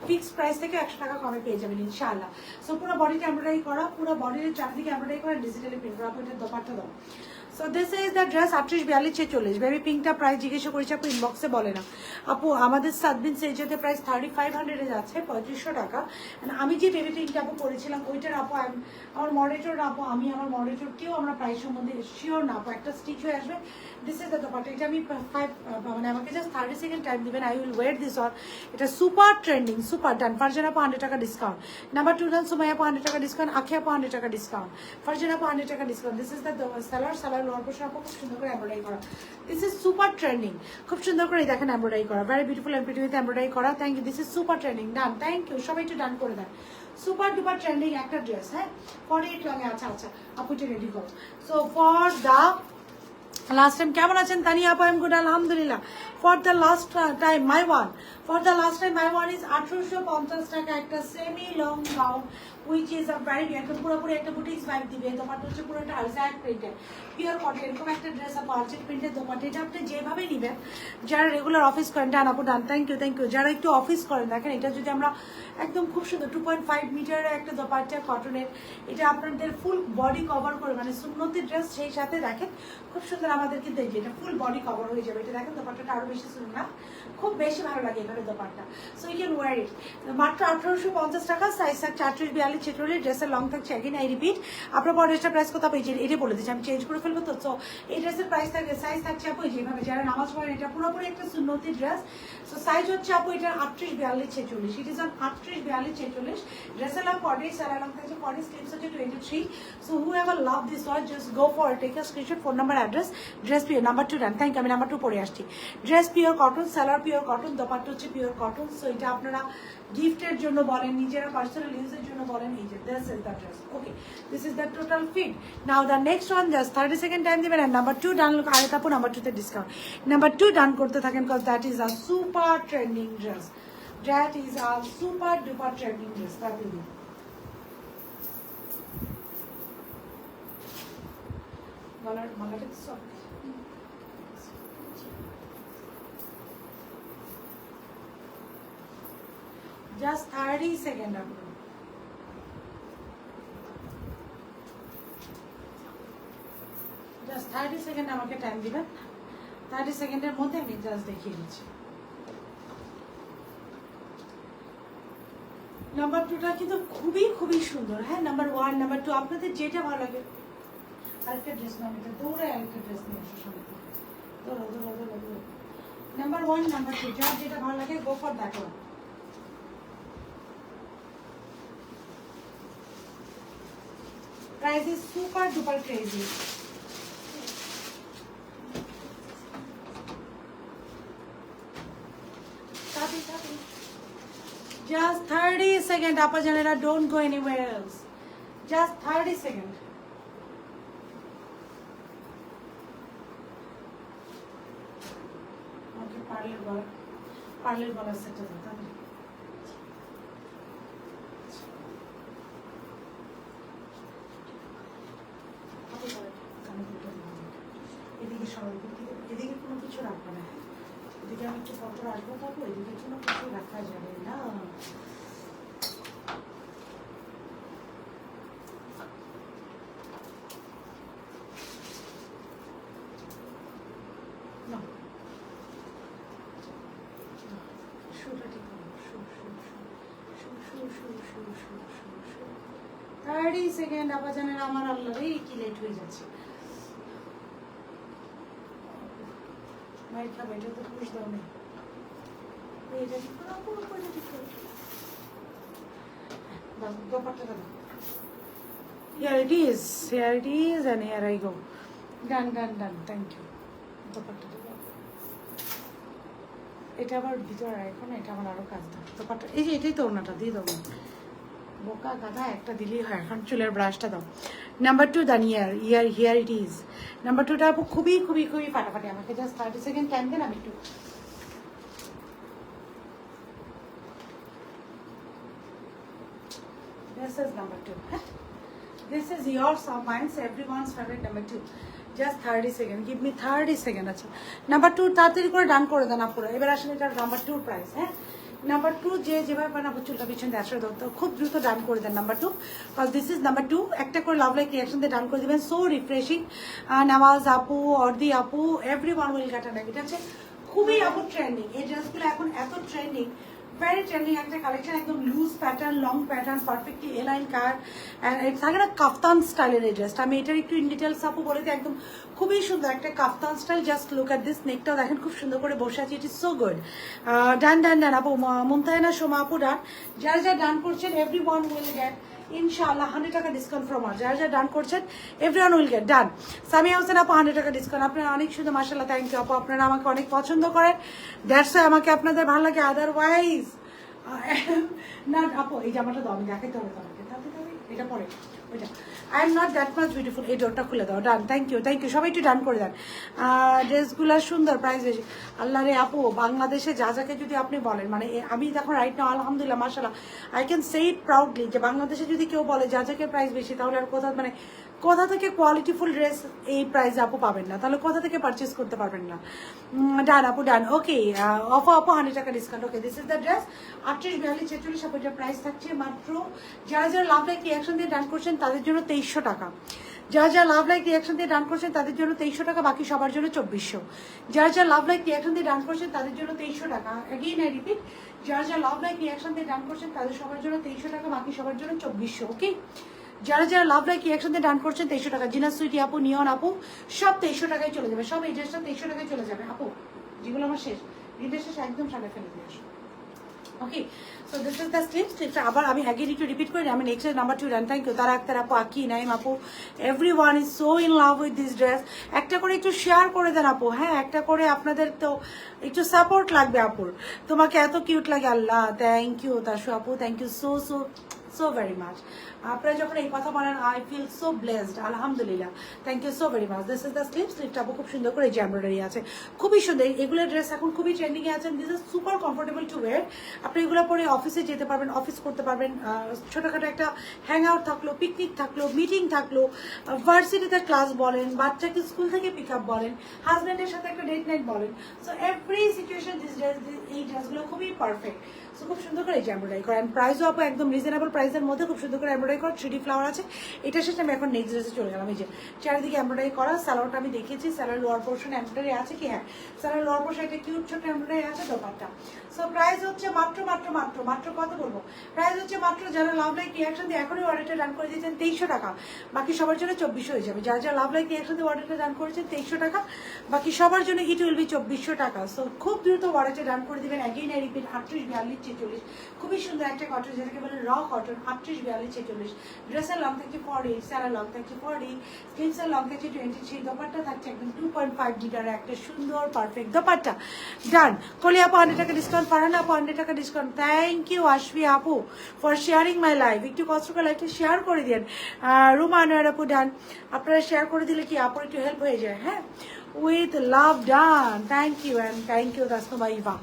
ফিক্স প্রাইস থেকে 100 টাকা কমে পেয়ে যাবেন ইনশাআল্লাহ। সো পুরো বডিটা এমব্রয়ডারি করা, পুরো বডির চারদিকে এমব্রয়ডারি করা, ডিজিটালি প্রিন্ট করা। আপু এটা দোপাট্টা দাও। So this is the dress 38, 42, 46। Baby পিঙ্কটা প্রাইস জিজ্ঞাসা করেছি আপু, ইনবক্সে বলে না আপু। আমাদের সাদবিন সেজেতে প্রাইস 3500 যাচ্ছে, 3500 টাকা। আমি যে বেবি পিঙ্কটা আপু করেছিলাম ওইটার আপু আমার মডারেটর আপু, আমি আমার মডারেটরকেও আমরা প্রাইস সম্বন্ধে শিওর না আপু, একটা স্টিচ হয়ে আসবে। This is the dupatta. এটা আমি 5 মানে আমাকে জাস্ট 30 সেকেন্ড টাইম দিবেন, I will wait this on. এটা super trending, super done. Farzan আপু 100 টাকা ডিসকাউন্ট। নাম্বার 2 ডান সুমাইয়া আপু 100 টাকা ডিসকাউন্ট। আখি আপু 100 টাকা ডিসকাউন্ট। ফারজান আপু 100 টাকা discount. This is the salwar lower portion আপু খুব সুন্দর করে এমব্রয়ডারি করা। দিস ইজ সুপার ট্রেন্ডিং, খুব সুন্দর করে দেখেন এমব্রয়ডারি করা, very beautiful and pretty with embroidery করা। Thank you. This is super trending, done. Thank you, সবাই একটু ডান করে দেন। সুপার ডুপার ট্রেন্ডিং একটা ড্রেস। হ্যাঁ, 48 লঙে। আচ্ছা আচ্ছা আপু এটা রেডি করো। So for the last time কেমন আছেন তানিয়া আপু? আই এম গুড আলহামদুলিল্লাহ। For the last time my one, for the last time my one is 1850 টাকা একটা semi long gown which is a very একদম পুরোপুরি একটা বুটিক্স ভাইব দিবে। দোপাট্টা হচ্ছে পুরোটা আরজাক প্রিন্টেড, পিওর কটন, এরকম একটা ড্রেস আপু আরজাক প্রিন্টেড দোপাট্টা। এটা আপনি যেভাবে নেবেন, যারা রেগুলার অফিস করেন, ডান আপু ডান, থ্যাংক ইউ। যারা একটু অফিস করেন, দেখেন এটা যদি আমরা একদম খুব সুন্দর 2.5 মিটারের একটা দোপাট্টা কটনের, এটা আপনাদের ফুল বডি কভার করে, মানে সুন্নতি ড্রেস, সেই সাথে দেখেন খুব সুন্দর আমাদের কিন্তু এই যে এটা ফুল বডি কভার হয়ে যাবে। এটা দেখেন দোপাট্টাটা আরো বেশি সুন্দর না, খুব বেশি ভালো লাগে এভাবে dupatta. So you can wear it. মাত্র 1850 টাকা, সাইজ থাকছে 38, 42, 46, ড্রেসের লং থাকছে এগেন আই রিপিট। আপনার পর ড্রেসটার প্রাইস কত পেয়েছেন এটা বলে দিচ্ছি, আমি চেঞ্জ করে ফেলবো তো। সো এই ড্রেসের প্রাইস থাকবে, সাইজ থাকছে আপু যেভাবে যারা নামাজ পড়েন, এটা পুরোপুরি একটা সুন্নতি ড্রেস। সো সাইজ হচ্ছে আপু এটা 38, 42, 46, ইট ইজ অন 38, 42, 46, ড্রেসের লং 40, স্যালার লং থাকছে 40, স্লিপস হচ্ছে 23। So whoever love this watch just go for take a screenshot, phone number, address, dress pure. Number 2 done, thank you. আমি নাম্বার 2 পরে আসছি। Dress pure cotton, salwar pure cotton, dupatta হচ্ছে pure cotton. So এটা আপনারা গিফটের জন্য বলেন, নিজেরা পার্সোনাল ইউজের জন্য বলেন, এই যে this is the dress. Okay, this is the total fit. Now the next one, just 30 second time দিবেন। আর নাম্বার 2 ডান, আরে তারপর নাম্বার 2 তে ডিসকাউন্ট। নাম্বার 2 ডান করতে থাকেন, cause that is a super trending dress. That is a super duper trending dress. তাতে দিন মালাটা সফট, জাস্ট 30 সেকেন্ড আপনার। জাস্ট 30 সেকেন্ড আমাকে টাইম দিবেন। 30 সেকেন্ডের মধ্যে আমি জাস্ট দেখিয়ে দিচ্ছি। নাম্বার 2টা কিন্তু খুবই সুন্দর। হ্যাঁ, নাম্বার 1, নাম্বার 2 আপনাদের যেটা ভালো লাগে। আরেকটা ড্রেস নাম, এটা দৌড়ে আরেকটা ড্রেস নিয়ে আসো সামনে। দৌড়ো। নাম্বার 1, নাম্বার 2, যার যেটা ভালো লাগে go for that one. Price is super duper crazy. Just 30 seconds, Appa Janera, don't go anywhere else. Just 30 seconds. Okay, parlor bola set up. এদিকে কোনো কিছু রাখবো না, এদিকে আমি একটু পত্র আসবো, থাকবো, এদিকে কোনো কিছু রাখা যাবে না। শুটা ঠিক করবো, 30 সেকেন্ড। আবার জানেন আমার আল্লাহ রে কি লেট হয়ে যাচ্ছে। মাইর খাবে, এটা তো পুষ দাও নেই, এটা ঠিক করো, পুরো ঠিক করো। দোপাট্টা দাও। Here it is, and here I go. Done. Thank you. Dupatta দাও। এটা আবার ভিতরে রাখো না, এটা আমার আরো কাজ দাও। দোপাট্টা এই যে এটাই তো ওনাটা দিয়ে দাও। বোকা গাধা, একটা দিলেই হয়। এখন চুলের ব্রাশটা দাও। Number 2 done, here it is. Number 2টা আপু খুবই ফাটাফাটি। আমাকে জাস্ট 30 সেকেন্ড টাইম দেন, আমি একটু this is number 2. This is yours or mine, so everyone's favorite number 2. Just 30 seconds, give me 30 seconds. আচ্ছা, নাম্বার 2 তাড়াতাড়ি করে ডান করে দেন আপুরা। এবার আসলে এটা নাম্বার 2 প্রাইস। হ্যাঁ, নাম্বার 2 যেভাবে বানাবো চুলটা পিছন দিয়ে আসলে তো খুব দ্রুত ডান করে দেন number 2, because this is number 2। একটা করে লাভ লাইক রিয়াকশন দিয়ে ডান করে দিবেন। So refreshing. নামাজ আপু, অর্দি আপু, এভরিওয়ান উইল গেট আন। এটা হচ্ছে খুবই আপু ট্রেন্ডিং। এই ড্রেসগুলো এখন এত ট্রেন্ডিং, ভেরি ট্রেন্ডিং একটা কালেকশন। একদম loose pattern, long pattern, perfectly A-line কার, থাকে না কাফতান স্টাইলের এই ড্রেসটা। আমি এটার একটু ইন ডিটেলস আপু বলে দিই। একদম খুবই সুন্দর একটা kaftan style. Just look at this, নেকটাও দেখেন খুব সুন্দর করে বসে আছে। It is so good. Done আপু, মুমতাহিনা সোমা আপু ডান। যারা ডান করছেন এভরিওয়ান উইল গেট ইনশাআল্লাহ 100 টাকা ডিসকাউন্ট ফ্রম আর। যারা ডান করছেন এভরিওয়ান উইল গেট ডান। সামিয়া হোসেন আপু 100 টাকা ডিসকাউন্ট। আপনারা অনেক সুন্দর, মাশাআল্লাহ, থ্যাংক ইউ আপু। আপনারা আমাকে অনেক পছন্দ করেন, দ্যাটস ওয়াই আমাকে আপনাদের ভালো লাগে। আদারওয়াইজ না আপু, এই জামাটা দাও, আমি দেখাইতে হবে তোমাকে। এটা পরে ওইটা I am not that much beautiful. এই ডোরটা খুলে দাও। ডান, থ্যাংক ইউ সবাই একটু ডান করে দেন। ড্রেসগুলো সুন্দর, প্রাইস বেশি। আল্লাহ রে আপু, বাংলাদেশে যা যাকে যদি আপনি বলেন, মানে আমি দেখো রাইট নাও আলহামদুলিল্লাহ মাশাআল্লাহ I can say it proudly যে বাংলাদেশে যদি কেউ বলে যা যাকে প্রাইস বেশি, তাহলে আর কোথা মানে কোথা থেকে কোয়ালিটিফুল ড্রেস এই প্রাইসে আপু পাবেন না, তাহলে কোথা থেকে পারচেস করতে পারবেন না। ডান আপু ডান। ওকে অফো আপু 100 টাকা discount. Okay this is the dress 38 42 46 আপু, এটার প্রাইস থাকছে মাত্র, যারা যারা লাভ লাইক রিয়াকশন দিয়ে ডান করছেন তাদের জন্য 2300 টাকা। যারা যারা লাভ লাইক রিয়াকশন দিয়ে ডান করছেন তাদের জন্য 2300 টাকা, বাকি সবার জন্য 2400। যারা যারা লাভ লাইক রিয়াকশন দিয়ে ডান করছেন তাদের জন্য 2300 টাকা। এগেইন আই রিপিট, যারা যারা লাভ লাইক রিয়াকশন দিয়ে ডান করছেন তাদের সবার জন্য 2300 টাকা, বাকি সবার জন্য 2400। ওকে, যারা যারা লাভ লাইক রিয়াকশন দিয়ে ডান করছেন 2300 টাকা। জিনা সুইটি আপু, নিয়ন আপু, সব 2300 টাকায় চলে যাবে। সব এই ড্রেসটা 2300 টাকায় চলে যাবে আপু, যেগুলো আমার শেষ, এই ড্রেসটা শেষ একদম সামনে ফেলে দিয়ে আসো। Okay, so this is the স্লিপটা আবার আমি আগের একটু রিপিট করি। আমি next number 2 done. Thank you Tara Akter আপু, আকি নাইম আপু, everyone is so in love with this dress. একটা করে একটু শেয়ার করে দেন আপু, হ্যাঁ একটা করে, আপনাদের তো একটু সাপোর্ট লাগবে আপুর, তোমাকে এত কিউট লাগে। আল্লাহ থ্যাংক ইউ তাশু আপু, thank you so so so very much. আপনারা যখন এই কথা বলেন আই ফিল সো ব্লেসড, আলহামদুলিল্লাহ, thank you so very much. This is the স্লিপটা আপু খুব সুন্দর করে যে এমব্রয়ডারি আছে, খুবই সুন্দর। এগুলো ড্রেস এখন খুবই ট্রেন্ডিং এ আছে। This is super comfortable two wire. আপনি এগুলো পরে অফিসে যেতে পারবেন, অফিস করতে পারবেন, ছোটখাটো একটা হ্যাং আউট থাকলো, পিকনিক থাকলো, মিটিং থাকলো, ভার্সিটিতে ক্লাস বলেন, বাচ্চাকে স্কুল থেকে পিক আপ বলেন, হাজব্যান্ডের সাথে একটা ডেট নাইট বলেন, so every situation this dress, এই ড্রেসগুলো খুবই পারফেক্ট। সো খুব সুন্দর করে যে এমব্রয়ডারি করেন, প্রাইসও আপু একদম রিজনেবল প্রাইসের মধ্যে খুব সুন্দর করে এমব্রয়ডারি করা। 3D ফ্লাওয়ার আছে, এটা শেষে আমি এখন নেক্সট ড্রেসে চলে গেলাম। এই যে চারিদিকে এমব্রয়ডারি করা, স্যালোয়ারটা আমি দেখিয়েছি, স্যালোয়ার লোয়ার পোর্শন এমব্রয়ডারি আছে কি, হ্যাঁ স্যালোয়ার লোয়ার পোর্শন একটা কিউট ছোট এমব্রয়ডারি আছে, দোপাট্টা। সো প্রাইস হচ্ছে মাত্র মাত্র মাত্র মাত্র কত বলবো, প্রাইস হচ্ছে মাত্র, যারা লাভ লাইক রিয়াকশন দিয়ে এখনই অর্ডারটা ডান করে দিয়েছেন 2300 টাকা, বাকি সবার জন্য 2400 হয়ে যাবে। যারা যারা লাভ লাইক রিয়াকশন দিয়ে অর্ডারটা ডান করেছেন 2300 টাকা, বাকি সবার জন্য ইট উইল বি 2400 টাকা। সো খুব দ্রুত অর্ডারটা ডান করে দিবেন। অ্যাগেইন আই রিপিট 38 42 46, খুবই সুন্দর একটা কটন, যেটাকে বলে র কটন। 38 42 46, ড্রেসের লং থাকছে 40, স্যারের লং থাকছে 40, স্লিভসের লং থাকছে 23, দোপাট্টা থাকছে একদম 2.5 মিটার একটা সুন্দর পারফেক্ট দোপাট্টা। ডান। কলি আপু 100 টাকা ডিসকাউন্ট, পারেন আপু 100 টাকা ডিসকাউন্ট। থ্যাংক ইউ আশফি আপু ফর শেয়ারিং মাই লাইভ। একটু কষ্ট করে লাইভটা শেয়ার করে দিন। রুমা আনোয়ার আপু ডান, আপনারা শেয়ার করে দিলে কি আপুর একটু হেল্প হয়ে যায়। হ্যাঁ, with love done, thank you and thank you Dasnuma Iva,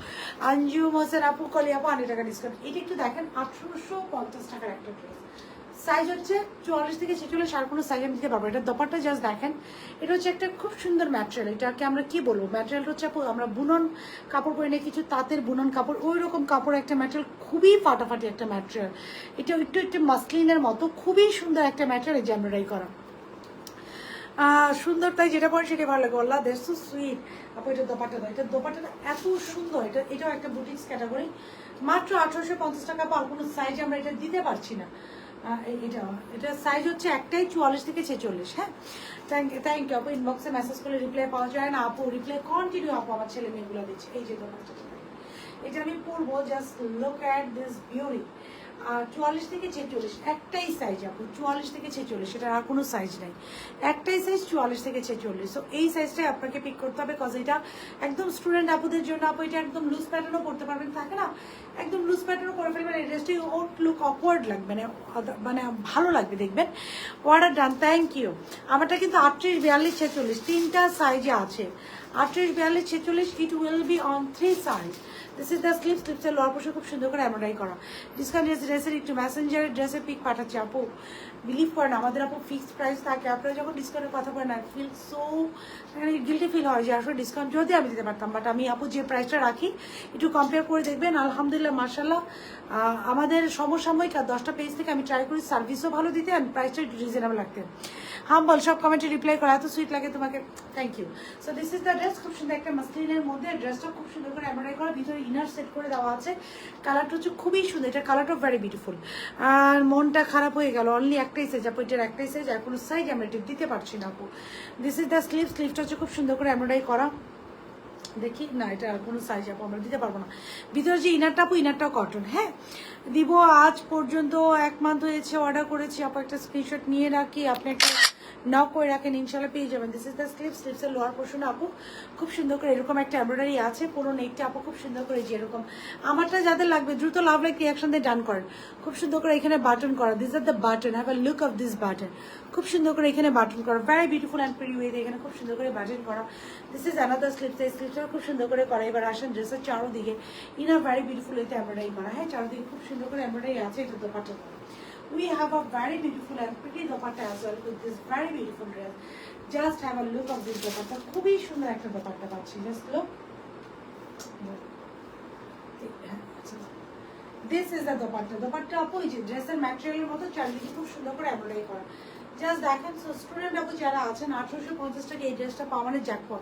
Anju Mosen আপু, কলি আপু 100 টাকা ডিসকাউন্ট। এটা একটু দেখেন 1850 টাকার একটা ড্রেস, সাইজ হচ্ছে 44 থেকে 46, আর কোনো সাইজ আমি দিতে পারবো। এটা দোপাট্টা জাস্ট দেখেন, এটা হচ্ছে একটা খুব সুন্দর ম্যাটেরিয়াল। এটাকে আমরা কি বলবো, ম্যাটেরিয়ালটা হচ্ছে আপু আমরা বুনন কাপড় পরে নিয়ে কিছু তাঁতের বুনন কাপড়, ওই রকম কাপড় একটা ম্যাটেরিয়াল, খুবই ফাটাফাটি একটা ম্যাটেরিয়াল। এটা একটু একটু মাসলিনের মতো, খুবই সুন্দর একটা ম্যাটেরিয়াল, এই যে এমব্রয়ডারি করা সুন্দর, তাই যেটা পরে সেটা ভালো লাগে। আল্লাহ দ্যাটস সো সুইট আপু। এটা দোপাট্টা দাও, এটা দোপাট্টাটা এত সুন্দর। এটাও একটা বুটিক্স ক্যাটাগরি, মাত্র 1850 টাকা। আর কোনো সাইজ আমরা এটা দিতে পারছি না। এটা সাইজ হচ্ছে একটাই 44 থেকে 46। হ্যাঁ, থ্যাংক ইউ আপু। ইনবক্সে মেসেজ করলে রিপ্লাই পাওয়া যায় না আপু, রিপ্লাই কন্টিনিউ আপু আমার ছেলে মেয়েগুলো দিচ্ছে। এই যে দোপাট্টাটা এটা আমি পরবো, just look at this beauty. 44 থেকে 46 একটাই সাইজ আপু, 44 থেকে 46, এটা আর কোনো সাইজ নাই, একটাই সাইজ 44 থেকে 46। সো এই সাইজটাই আপনাকে পিক করতে হবে, কজ এটা একদম স্টুডেন্ট আপুদের জন্য। আপু এটা একদম লুজ প্যাটার্নও পড়তে পারবেন, থাকে না একদম লুজ প্যাটার্নও পরে ফেলবেন, এই ড্রেসটি ওট লুক অকওয়ার্ড লাগবে, মানে ভালো লাগবে দেখবেন। Order done, thank you. আমারটা কিন্তু 38 42 46 তিনটা সাইজে আছে, 38 42 46, it will be on 3 size. This is the স্লিপসের লোয়ার পোর্শন খুব সুন্দর করে এমব্রয়ডারি করা। ডিসকাউন্ট ড্রেসের একটু মেসেঞ্জারের ড্রেসের পিক পাঠাচ্ছে আপু, বিলিভ করেন আমাদের আপু ফিক্সড প্রাইস থাকে। আপনারা যখন ডিসকাউন্টের কথা বলেন I feel so guilty feel হয় যে আসলে ডিসকাউন্ট যদি আমি দিতে পারতাম, বাট আমি আপু যে প্রাইসটা রাখি একটু কম্পেয়ার করে দেখবেন। আলহামদুলিল্লাহ মার্শাল্লাহ, আমাদের সমসাময়িক 10টা পেজ থেকে আমি ট্রাই করি সার্ভিসও ভালো দিতে আর প্রাইসটা একটু রিজনেবল রাখতে। হাম্বল সব কমেন্টে রিপ্লাই করা, এত সুইট লাগে তোমাকে, thank you. So this is the dress, খুব সুন্দর একটা মাসলিনের মধ্যে। ড্রেসটা খুব সুন্দর করে এমব্রয়ডারি করা, ভিতরে ইনার সেট করে দেওয়া আছে। কালারটা হচ্ছে খুবই সুন্দর, এটা কালারটা ভেরি বিউটিফুল। আর মনটা খারাপ হয়ে গেল, অনলি একটাই সাইজ আপু, এটার একটাই সাইজ, আর কোনো সাইজ আমরা এটা দিতে পারছি না আপু। দিস ইজ দ্য স্লিভটা হচ্ছে খুব সুন্দর করে এমব্রয়ডারি করা। দেখি না, এটা কোনো সাইজ আপু আমরা দিতে পারবো না। ভিতরে যে ইনারটা আপু, ইনারটাও কটন। হ্যাঁ দিব, আজ পর্যন্ত 1 মান্থ হয়েছে অর্ডার করেছি আপু, একটা স্ক্রিনশট নিয়ে রাখি, আপনি একটা নক করে রাখেন, ইনশাল্লাহ পেয়ে যাবেন। দিস ইজ দ্য স্লিপসের লোয়ার পোর্শন আপু খুব সুন্দর করে এরকম একটা এমব্রয়ডারি আছে। পুরো নেকটা আপু খুব সুন্দর করে যেরকম আমারটা যাদের লাগবে দ্রুত লাভ লাইক রিয়াকশন দিয়ে ডান করেন। খুব সুন্দর করে এখানে বাটন করা, this are the button, have a look of this button. খুব সুন্দর করে এখানে বাটন করা, ভেরি বিউটিফুল অ্যান্ড প্রিটি ওয়েতে এখানে খুব সুন্দর করে বাটন করা। দিস ইজ অ্যানাদার স্লিপস, এই স্লিপসটা খুব সুন্দর করে করা। এবার আসেন ড্রেসের চারোদিকে ইন আ ভেরি বিউটিফুল ওয়েতে এমব্রয়ডারি করা। হ্যাঁ, চারোদিকে খুব সুন্দর করে এমব্রয়ডারি আছে। এটা dupatta, we have a very beautiful and pretty dupatta as well with this very beautiful dress. Just have a look of this dupatta. খুবই সুন্দর একটা dupatta পাচ্ছি, just look. This is the dupatta. Dupatta আপু এই যে ড্রেসের ম্যাটেরিয়ালের মতো চারদিকে খুব সুন্দর করে এমব্রয়ডারি করা। জাস্ট দেখেন। সো স্টুডেন্ট আপু যারা আছেন 1850 টাকা এই ড্রেসটা পাওয়া মানে জ্যাকপট।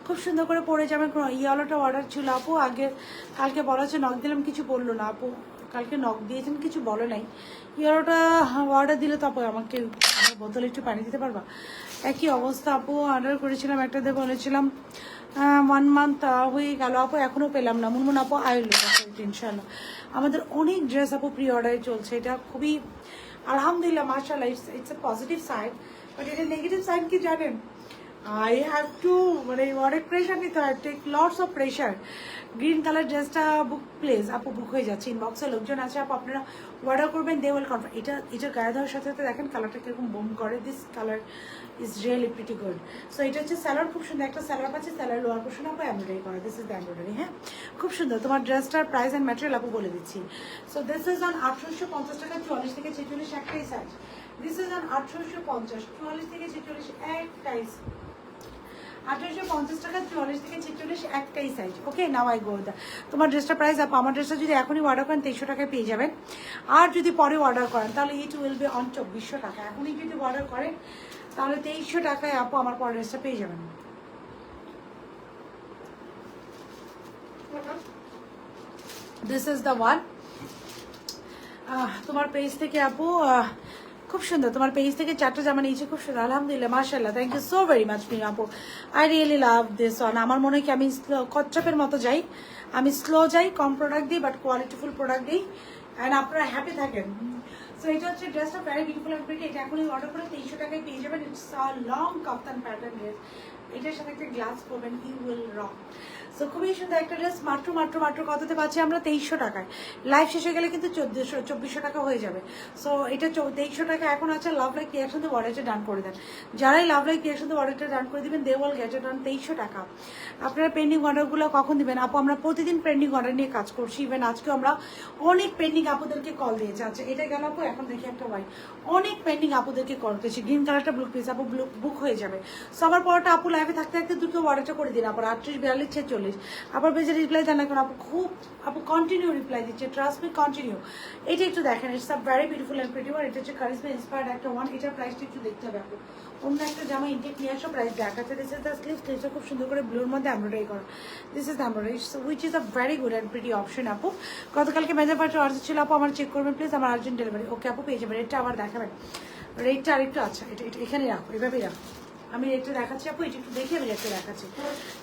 খুব সুন্দর করে পরে যাবেন। ইয়েলোটা অর্ডার ছিল আপু, আগে কালকে বলা হচ্ছে, নক দিলাম কিছু বললো না আপু, কালকে নক দিয়েছেন কিছু বলে নাই। ইয়েলোটা অর্ডার দিলে তো আপু আমাকে আমার বোতলে একটু পানি দিতে পারবা? একই অবস্থা আপু, অর্ডার করেছিলাম একটাতে বলেছিলাম 1 মান্থ হয়ে গেল আপু, এখনও পেলাম না। মুনমুন আপু আইল ইনশাল্লাহ। আমাদের অনেক ড্রেস আপু প্রি অর্ডারে চলছে, এটা খুবই আলহামদুলিল্লাহ মাশাআল্লাহ, it's a positive side. But এটা নেগেটিভ সাইড কি জানেন? আই হ্যাভ টু মানে অনেক প্রেশার নিতে হয়, take lots of pressure. Green colour ড্রেসটা বুক প্লেস আপু, বুক হয়ে যাচ্ছে। ইনবক্সে লোকজন আছে আপু, আপনারা অর্ডার করবেন, দে উইল কনফার্ম। এটার গায়ে দেওয়ার সাথে সাথে দেখেন কালারটা কিরকম বুম করে। This colour is really pretty good. So এটা হচ্ছে স্যালার, খুব সুন্দর একটা স্যালার পাচ্ছে। স্যালার লোয়ার পোর্শন আপু এমব্রয়ডারি করা, দিস ইজ দ্য এমব্রয়ডারি। হ্যাঁ, খুব সুন্দর। তোমার ড্রেসটার প্রাইস অ্যান্ড ম্যাটেরিয়াল আপু বলে দিচ্ছি। সো দিস ইজ অন 1850 টাকা, 44 থেকে 46 একটাই সাইজ। দিস ইজ অন 1850, 44 থেকে 46 একটাই। 1850 টাকা, 44 থেকে 46 একটাই size. Okay, now I go দা। তোমার ড্রেসটা প্রাইস আপু, আমার ড্রেসটা যদি এখনই অর্ডার করেন 2300 টাকায় পেয়ে যাবেন। আর যদি পরে অর্ডার করেন তাহলে ইট উইল বি অন 2400 টাকা। এখনই যদি অর্ডার করেন তাহলে 2300 টাকায় আপু আমার পরের ড্রেসটা পেয়ে যাবেন। This is the one. তোমার পেজ থেকে আপু খুব সুন্দর, তোমার পেজ থেকে 4টা জামা নিয়েছে, খুব সুন্দর আলহামদুলিল্লাহ মাশাআল্লাহ, thank you so very much Mim আপু। I really love this one. আমার মনে হয় কি আমি কচ্ছপের মতো যাই, আমি স্লো যাই, কম প্রোডাক্ট দিই বাট কোয়ালিটিফুল প্রোডাক্ট দিই, অ্যান্ড আপনারা হ্যাপি থাকেন। সো এটা হচ্ছে ড্রেসটা ভেরি বিউটিফুল অ্যান্ড প্রিটি। এটা এখনই অর্ডার করে 2300 টাকায় পেয়ে যাবেন। It's a long kaftan pattern dress. এটার সাথে একটা গ্লাস পাবেন, ইউ উইল রক। সো খুবই সুন্দর একটা ড্রেস। মাত্র মাত্র মাত্র কততে পাচ্ছি আমরা? 2300 টাকায়। লাইভ শেষে গেলে কিন্তু 2400 টাকা হয়ে যাবে। সো এটা 2300 টাকা এখন আছে। লাভ লাইক রিয়াকশন দিয়ে অর্ডারটা ডান করে দেন। যারাই লাভ লাইক রিয়াকশন দিয়ে অর্ডারটা ডান করে দিবেন, they will get it on 2300 টাকা। আপনারা পেন্ডিং অর্ডারগুলো কখন দিবেন আপু? আমরা প্রতিদিন পেন্ডিং অর্ডার নিয়ে কাজ করছি। ইভেন আজকেও আমরা অনেক পেন্ডিং আপুদেরকে কল দিয়েছি। আচ্ছা, এটা গেল আপু। এখন দেখি একটা হোয়াইট, অনেক পেন্ডিং আপুদেরকে কল করেছি। গ্রিন কালারটা ব্লু পিস আপু বুক হয়ে যাবে। সবার পরটা আপু লাইভে থাকতে থাকতে দুটো অর্ডারটা করে দিন। আবার 38 42 46 আবার বেজে রিপ্লাই দেন না কারণ আপু খুব আপু কন্টিনিউ রিপ্লাই দিচ্ছে, ট্রাস্ট মি কন্টিনিউ। এটা একটু দেখেন, it's a very beautiful and pretty one. এটা হচ্ছে কারিজমা ইন্সপায়ার্ড একটা ওয়ান। এটার প্রাইসটা একটু দেখতে হবে আপু। অন্য একটা জামা ইনটেক নিয়ে আসো, প্রাইস দেখাচ্ছে। দিস ইজ দ্য স্লিভসটা খুব সুন্দর করে ব্লুর মধ্যে এমব্রয়ডারি করা। This is the embroidery which is a very good and pretty option আপু। গতকালকে মেজার পার্টি অর্ডার ছিল আপু, আমার চেক করবেন প্লিজ, আমার আর্জেন্ট ডেলিভারি। ওকে আপু, পেয়ে যাবেন। রেটটা আবার দেখাবেন, রেটটা আরেকটু। আচ্ছা, এটা এখানে রাখো, এভাবেই রাখো। আমি রেটটা দেখাচ্ছি আপু, এটা একটু দেখে আমি রেটটা দেখাচ্ছি।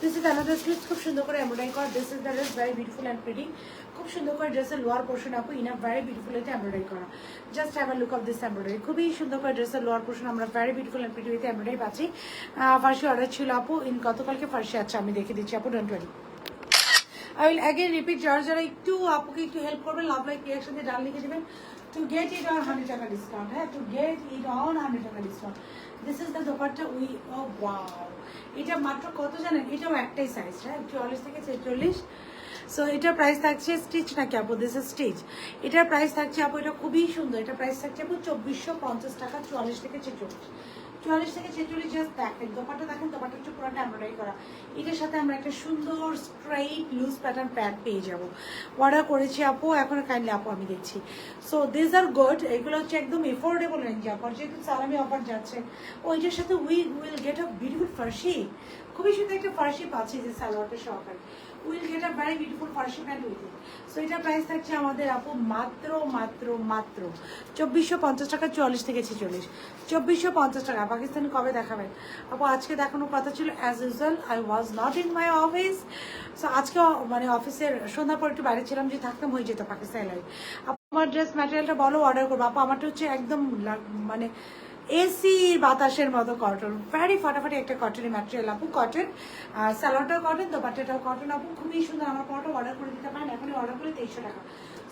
দিস ইজ অ্যানাদার স্লিভস, খুব সুন্দর করে এমব্রয়ডারি করা। This is the dress, very beautiful and pretty. খুব সুন্দর করে ড্রেসের লোয়ার পোর্শন আপু ইন আ ভেরি বিউটিফুল এতে এমব্রয়ডারি করা। Just have a look of this embroidery. খুবই সুন্দর করে ড্রেসের লোয়ার পোর্শন আমরা ভেরি বিউটিফুল অ্যান্ড প্রিটি এতে এমব্রয়ডারি পাচ্ছি। ফার্সি অর্ডার ছিল আপু, গতকালকে ফার্সি। আচ্ছা, আমি দেখে দিচ্ছি আপু, don't worry. I will again repeat, যারা একটু আপুকে একটু হেল্প করবেন, লাভ লাইক রিয়াকশন দিয়ে ডান লিখে দেবেন। টু গেট ইট অন 100 টাকা ডিসকাউন্ট। হ্যাঁ, টু গেট ইট অন 100 টাকা discount. This is the dupatta. We oh wow, এটা মাত্র কত জানেন? এটাও একটাই সাইজ, হ্যাঁ, 44 থেকে 46। সো এটার প্রাইস থাকছে স্টিচ নাকি আপু? This is stitch. এটার প্রাইস থাকছে আপু, এটা খুবই সুন্দর। এটা প্রাইস থাকছে আপু 2450 টাকা, 44 থেকে 46। 44 থেকে 46 জাস্ট দেখেন। দোপাট্টা দেখেন, দোপাট্টা হচ্ছে পুরোটা এমব্রয়ডারি করা। এটার সাথে আমরা একটা সুন্দর স্ট্রেইট লুজ প্যাটার্ন প্যান্ট পেয়ে যাবো। অর্ডার করেছি আপু, এখন কাইন্ডলি আপু আমি দেখছি। So this are good. এগুলো হচ্ছে একদম এফোর্ডেবল রেঞ্জে অফার, যেহেতু সালামি অফার যাচ্ছে। ওইটার সাথে উইল গেট আ বিউটিফুল ফার্সি। খুবই সুন্দর একটা ফার্সি পাচ্ছি যে সালোয়ারটা সহকারে। Will get a very beautiful Farsi pant with it. So এটার প্রাইস থাকছে আমাদের আপু মাত্র মাত্র মাত্র 2450 টাকা, 44 থেকে 46। 2450 টাকা। পাকিস্তানি কবে দেখাবেন আপু? আজকে দেখানোর কথা ছিল। As usual I was not in my office. So আজকে মানে অফিসের সন্ধ্যার পর একটু বাইরে ছিলাম, যে থাকতাম হয়ে যেত পাকিস্তানি লাইভ। আমার ড্রেস ম্যাটেরিয়ালটা বলো, অর্ডার করবো আপু। আমারটা হচ্ছে একদম মানে এসির বাতাসের মতো কটন, ভ্যারি ফাটাফাটি একটা কটনের ম্যাটেরিয়াল আপু, কটন স্যালোয়ারটাও কটন, দোপাট্টাটাও কটন আপু, খুবই সুন্দর। আমার পরটা অর্ডার করে দিতে পারেন, এখনই অর্ডার করে 2300 টাকা।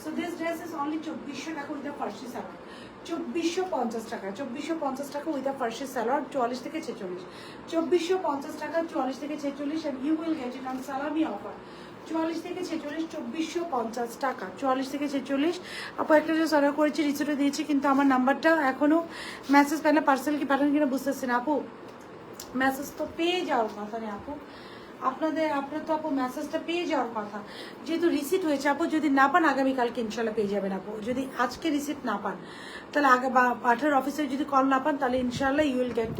So this dress is only 2400 টাকা উইথ দ্য ফার্সি স্যালোয়ার, 2450 টাকা, 2450 টাকা উইথ দ্য ফার্সি স্যালোয়ার, 44 থেকে 46, 2450 টাকা 44 থেকে 46, and you will get it on salami offer 44 থেকে 46, 2450 টাকা, 44 থেকে 46। আপু একটা ড্রেস অর্ডার করেছি, রিসিপ্টও দিয়েছি, কিন্তু আমার নাম্বারটা এখনো মেসেজ পেলে পার্সেল কি পাঠান কিনা বুঝতেছি না আপু। মেসেজ তো পেয়ে যাওয়ার কথা নেই আপু, আপনার তো আপু মেসেজটা পেয়ে যাওয়ার কথা, যেহেতু রিসিট হয়েছে আপু। যদি না পান আগামীকালকে ইনশাল্লাহ পেয়ে যাবেন আপু। যদি আজকে রিসিট না পান তাহলে আগে বা পাঠার অফিসে যদি কল না পান তাহলে ইনশাল্লাহ you will get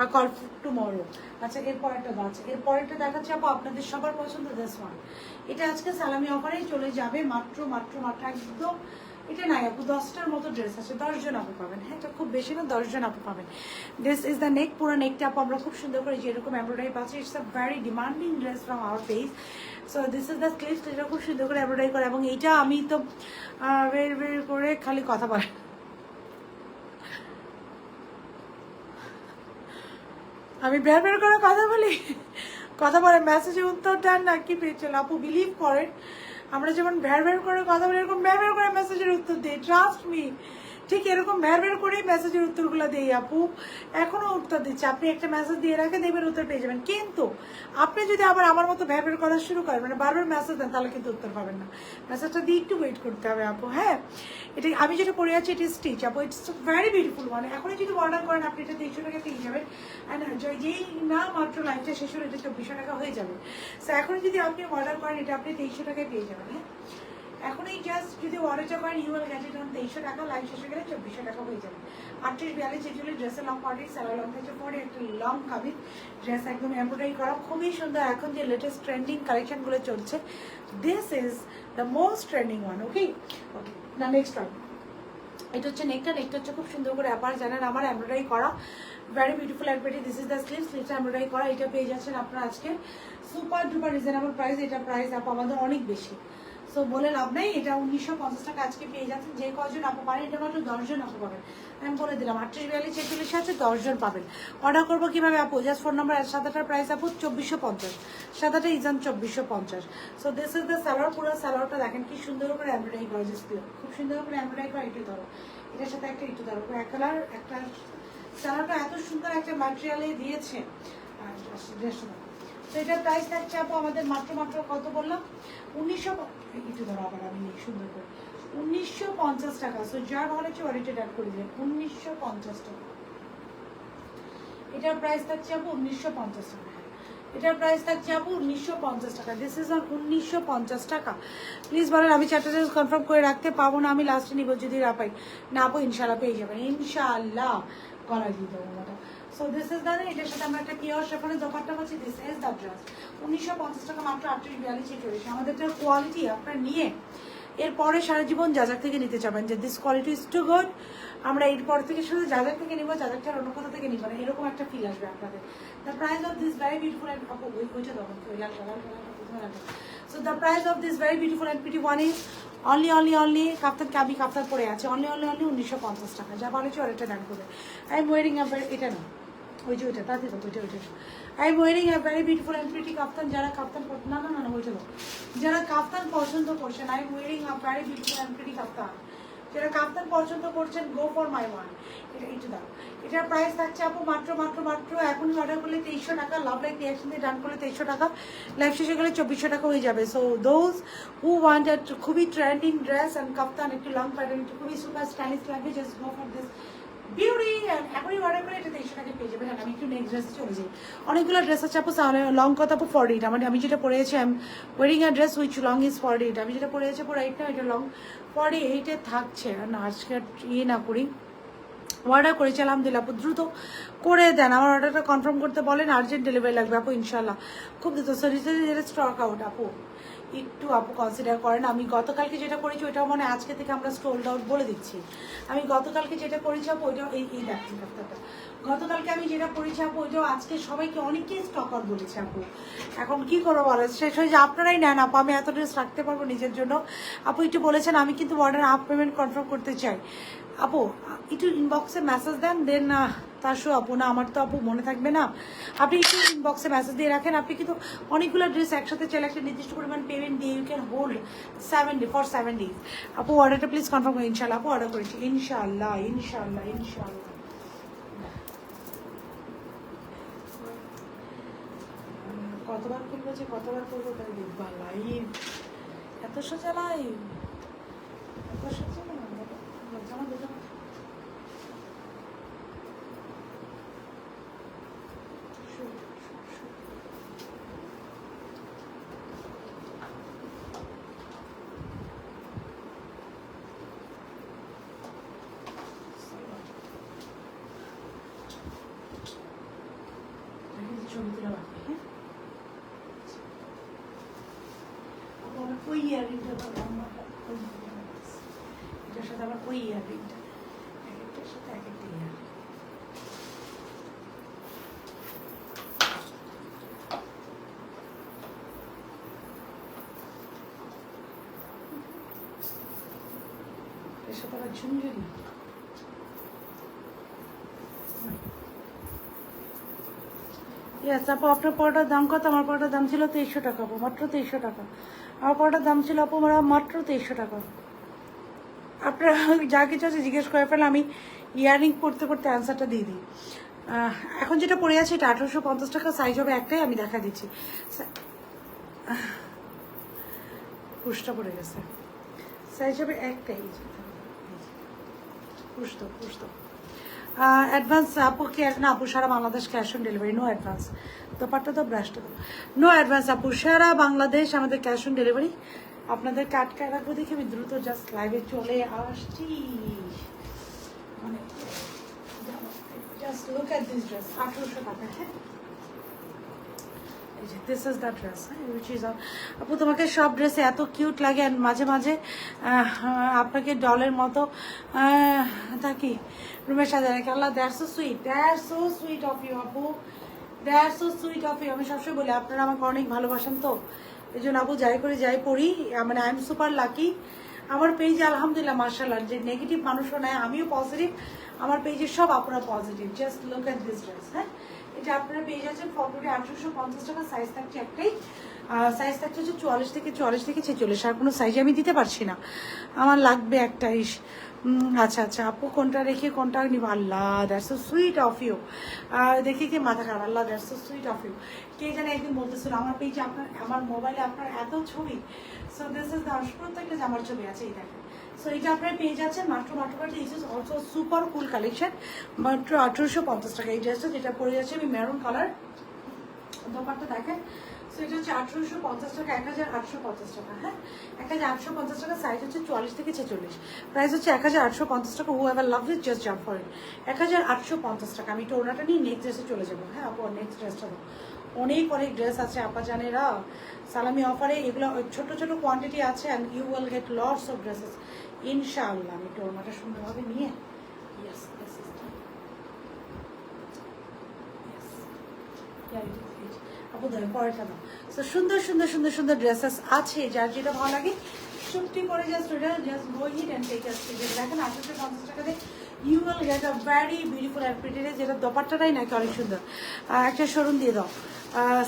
a call tomorrow. আচ্ছা এরপরেরটা আছে, এরপরেরটা দেখাচ্ছি আপু আপনাদের সবার পছন্দ দিস ওয়ান। এটা আজকে সালামি অফারেই চলে যাবে, মাত্র মাত্র মাত্র একদম। এটা নাই আপু, 10টার মতো ড্রেস আছে, 10 জন আপু পাবেন। হ্যাঁ এটা খুব বেশি না, 10 জন আপু পাবেন। দিস ইজ দ্য নেক, পুরো নেকটা আপু আমরা খুব সুন্দর করে যেরকম এমব্রয়ডারি পাচ্ছি। It's a very demanding dress from our page. So this is the sleeves, এটা খুব সুন্দর করে এমব্রয়ডারি করে, এবং এইটা আমি তো বের বের করে খালি কথা বলে, আমি বের বের করে কথা বলি, কথা বলে মেসেজে উত্তর দেন না কি পেয়েছিল আপু। বিলিভ করেন আমরা যেমন ভ্যার ভ্যার করে কথা বলি, এরকম ভ্যার ভ্যার করে মেসেজের উত্তর দিই, ট্রাস্ট মি। ঠিক এরকম ভ্যার ভ্যার করেই মেসেজের উত্তরগুলো দিই আপু, এখনো উত্তর দিচ্ছে। আপনি একটা মেসেজ দিয়ে রাখেন, দেখবেন উত্তর পেয়ে যাবেন। কিন্তু আপনি যদি আবার আমার মতো ভ্যার ভ্যার করা শুরু করেন, মানে বারবার মেসেজ দেন, তাহলে কিন্তু উত্তর পাবেন না। মেসেজটা দিয়ে একটু ওয়েট করতে হবে আপু। হ্যাঁ এটা আমি যেটা পড়ে আছি এটা স্টিচ আপু, ইটস ভেরি বিউটিফুল ওয়ান। এখনই যদি অর্ডার করেন আপনি এটা 300 টাকা পেয়ে যাবেন। অ্যান্ড যেই না মাত্র লাইফটা শেষ হলে এটা 2400 টাকা হয়ে যাবে। সো এখনই যদি আপনি অর্ডার করেন এটা আপনি 2300 টাকায় পেয়ে যাবেন। হ্যাঁ এখনই জাস্ট যদি অর্ডারটা করেন you will get it on 2300 টাকা, লাইভ শেষে গেলে 2400 টাকা হয়ে যাবে। 38 42 ড্রেসের লং পার্টি, স্যালার লং থেকে পরে একটা লং কামিজ ড্রেস, একদম এমব্রয়ডারি করা, খুবই সুন্দর। এখন যে লেটেস্ট ট্রেন্ডিং কালেকশনগুলো চলছে, this is the most trending one. Okay okay না নেক্সট ওয়ান, এটা হচ্ছে নেকটা। নেকটা হচ্ছে খুব সুন্দর করে আপনারা জানেন আমার এমব্রয়ডারি করা, very beautiful embroidery. This is the sleeve, স্লিভটা এমব্রয়ডারি করা। এটা পেয়ে যাচ্ছেন আপনারা আজকে সুপার ডুপার রিজনেবল প্রাইস। এটা প্রাইস আপু আমাদের অনেক বেশি, সো বলে লাভ নেই। এটা 1950 টাকা আজকে পেয়ে যাচ্ছেন। যে কজন আপু পারেন, এটা মাত্র 10 জন আপু পাবেন। আমি বলে দিলাম 38 42 46 আছে, 10 জন পাবেন। অর্ডার করবো কিভাবে আপু? Just phone number. সাদাটার প্রাইস আপু 2450, সাদাটা ইজান 2450। So this is the salwar. পুরো সালোয়ারটা দেখেন কি সুন্দর করে এমব্রয়ডারি করা, জাস্ট খুব সুন্দর করে এমব্রয়ডারি করা। একটু ধরো এটার সাথে একটা একটু ধরো, এক কালার একটা সালোয়ারটা এত সুন্দর একটা ম্যাটেরিয়ালে দিয়েছে। আর ড্রেসটা তো এটার প্রাইস থাকছে আপু আমাদের মাত্র মাত্র কত বললাম, 1900 একটু ধরো আবার আমি সুন্দর করে 1950 টাকা। সো যার ভালো হচ্ছে ওয়ারেন্টি অ্যাড করে দিলেন 1950 টাকা। এটার প্রাইস থাকছে আপু 1950 টাকা। এটার প্রাইস থাকছে আপু 1950 টাকা। দিস ইজ অন 1950 টাকা। প্লিজ বলেন, আমি চারটা ড্রেস কনফার্ম করে রাখতে পাবো না, আমি লাস্টে নিব যদি না পাই। না আপু ইনশাল্লাহ পেয়ে যাবেন, ইনশাল্লাহ গলা দিয়ে দেবো মতো। সো দিস ইজ দ্য, এটার সাথে আমরা একটা পিওর শেফনের দোপাট্টা পাচ্ছি। দিস ইজ দ্য ড্রেস 1950 টাকা মাত্র। 38 42 চল্লিশ। আমাদের কোয়ালিটি আপনার নিয়ে এরপরে সারা জীবন যাজাক থেকে নিতে চাবেন যে this quality is too good, আমরা এরপর থেকে শুধু যাজাক থেকে নিবো, যাজাকটা অন্য কোথা থেকে নিবো না, এরকম একটা ফিল আসবে আপনাদের। The price of this very beautiful and ওইটা দেখুন। So the price of this very beautiful and pretty one is only kaftan কাবি কাপ্তান পরে আছে, অনলি 1950 টাকা। যা বলেছি ওটা ডান করবে। আই এম ওয়ারিং আ এটা না, ওই যে ওইটা তাতে তো ওইটা I am wearing a very beautiful and pretty kaftan. যারা কাপ্তান না না না ওইটা যারা কাপ্তান পছন্দ করছেন, I am wearing a very beautiful and pretty kaftan. যারা কাপ্তান পছন্দ করছেন, গো ফর মাই ওয়ান। এটা একটু দাও। এটার প্রাইস থাকছে আপু মাত্র মাত্র মাত্র এখনই অর্ডার করলে 2300 টাকা। লাভ লাইক রিয়াকশন দিয়ে ডান করলে 2300 টাকা, লাইভ শেষে গেলে 2400 টাকা হয়ে যাবে। So those who want a খুবই ট্রেন্ডিং ড্রেস অ্যান্ড কাপ্তান, একটু লং প্যাটার্ন, একটু খুবই সুপার স্টাইলিশ লাগবে, just go for this beauty. এখনই অর্ডার করে এটা 2300 টাকা পেয়ে যাবেন। আমি একটু নেক্সট ড্রেস চলে যাই। অনেকগুলো ড্রেস আছে আপু, লং কথা আপু 48। আমি যেটা পরেছি I am wearing a dress which long is 48। আমি যেটা পরেছি পুরো 8 না, এটা লং 48-এ থাকছে না। আজকে ইয়ে না করি, অর্ডার করেছি আলহামদুলিল্লাহ আপু, দ্রুত করে দেন। আমার অর্ডারটা কনফার্ম করতে বলেন, আর্জেন্ট ডেলিভারি লাগবে আপু ইনশাল্লাহ, খুব দ্রুত। সরি যেটা স্টক আউট আপু, একটু আপু কনসিডার করেন। আমি গতকালকে যেটা করেছি ওইটাও মানে আজকে থেকে আমরা স্টোল্ড আউট বলে দিচ্ছি। আমি গতকালকে যেটা করেছি আপু ওইটাও এই দেখছি কাপড়টা, গতকালকে আমি যেটা করেছি আপু ওইটাও আজকে সবাইকে অনেকেই স্টক আউট বলেছি আপু। এখন কি করবো বলো, শেষ হয়ে যে আপনারাই নেন আপু, আমি এত ড্রেস রাখতে পারবো নিজের জন্য। আপু একটু বলেছেন আমি কিন্তু অর্ডার হাফ পেমেন্ট কনফার্ম করতে চাই। আপু একটু ইনবক্সে মেসেজ দেন, দেন তার শো আপু না আমার তো আপু মনে থাকবে না, আপনি একটু ইনবক্সে মেসেজ দিয়ে রাখেন। আপনি কিন্তু অনেকগুলো ড্রেস একসাথে চাইলে একটা নির্দিষ্ট পরিমাণ পেমেন্ট দিয়ে you can hold 7 day for 7 days। আপু অর্ডারটা প্লিজ কনফার্ম করুন। ইনশাল্লাহ আপু অর্ডার করেছি, ইনশাল্লাহ ইনশাল্লাহ ইনশাল্লাহ। কতবার করবো যে কতবার করবো তাই দেখবা লাইভ, এত সোজা লাইভ, এত সোজা না জামা দুটো ছবি তুলে রাখবে। হ্যাঁ ওই ইয়ারিংটা এটার সাথে আবার ওই ইয়ারিংটা, এক একটার সাথে এক একটা ইয়ারিং। এর সাথে আবার ঝুমঝুরি। ইয়েস আপু আপনার পরোটার দাম কত? আমার পরোটার দাম ছিল 2300 টাকা আপু, মাত্র 2300 টাকা। আমার পরোটার দাম ছিল আপু মাত্র 2300 টাকা। আপনারা যা কিছু আছে জিজ্ঞেস করে ফেলে, আমি ইয়াররিং পড়তে পড়তে অ্যান্সারটা দিয়ে দিই। এখন যেটা পড়ে আছে এটা 1850 টাকা, সাইজ হবে একটাই, আমি দেখা দিচ্ছি। পুষটা পড়ে গেছে, সাইজ হবে একটাই। পুষতো অ্যাডভান্স আপু কি না আপু? সারা Bangladesh cash on delivery, no advance. Dupatta তো ব্রাশটা তো নো অ্যাডভান্স আপু, সারা বাংলাদেশ আমাদের ক্যাশ অন ডেলিভারি। আপনাদের কাটকায় রাখবো দেখে আমি দ্রুত জাস্ট লাইভে চলে আসছি। মানে just look at this dress, 1800 টাকা। হ্যাঁ this is the dress, which is আপু তোমাকে সব ড্রেসে এত কিউট লাগে, অ্যান্ড মাঝে মাঝে আপনাকে ডলের মতো থাকি রুমে সাজায় রাখি। আল্লাহ that's so sweet, that's so sweet of you আপু, that's so sweet of you. আমি সবসময় বলি আপনারা আমাকে অনেক ভালোবাসেন, তো এই জন্য আপু যাই করে যাই পড়ি, মানে আই এম সুপার লাকি। আমার পেজে আলহামদুলিল্লাহ মাশাআল্লাহ, যে নেগেটিভ মানুষও নেয়, আমিও পজিটিভ, আমার পেজে সব আপনারা positive. Just look at this dress. হ্যাঁ এটা আপনারা পেয়ে যাচ্ছেন ফটোতে 1850 টাকা, সাইজ থাকছে একটাই, সাইজ থাকছে হচ্ছে 44 থেকে 46, আর কোনো সাইজ আমি দিতে পারছি না, আমার লাগবে একটা আচ্ছা আচ্ছা আপু কোনটা রেখে কোনটা নিব? আল্লাহ that's so sweet of you. দেখে কি মাথা খারাপ, আল্লাহ that's so sweet of you. কে জানে একদিন বলতেছিল আমার পেজে আপনার, আমার মোবাইলে আপনার এত ছবি, সো দিস ইজ দ্য প্রত্যেকটা জামার ছবি আছে, এই দেখেন। সো এটা আপনার পেয়ে যাচ্ছেন মাত্র this is also super cool collection, মাত্র 1850 টাকা। এই ড্রেসটা যেটা পরে যাচ্ছে আমি মেরুন কালার, দোপাট্টা দেখেন। সো এটা হচ্ছে 1850 টাকা, 1850 টাকা। হ্যাঁ 1850 টাকা, সাইজ হচ্ছে 44 থেকে 46, প্রাইস হচ্ছে 1850 টাকা। হু ever love it just jump for it. 1850 টাকা। আমি একটু ওনাটা নিয়ে নেক্সট ড্রেসে চলে যাবো। হ্যাঁ আপু নেক্সট ড্রেসটা অনেক ড্রেস আছে আপা জানেরা, সালামি অফারে এগুলো ছোট ছোট কোয়ান্টিটি আছে, and you will get lots of dresses ইনশাআল্লাহ। আমি একটু ওনাটা সুন্দরভাবে নিয়ে আপু ধরে পরেটা দাও। তো সুন্দর সুন্দর সুন্দর সুন্দর ড্রেসেস আছে, যার যেটা ভালো লাগে সত্যি করে জাস্ট ওটা just go hit and take us. দেখেন 1850 টাকাতে you will get a very beautiful and pretty dress, যেটা দোপাট্টাটাই নাকি অনেক সুন্দর। একটা শোরুম দিয়ে দাও,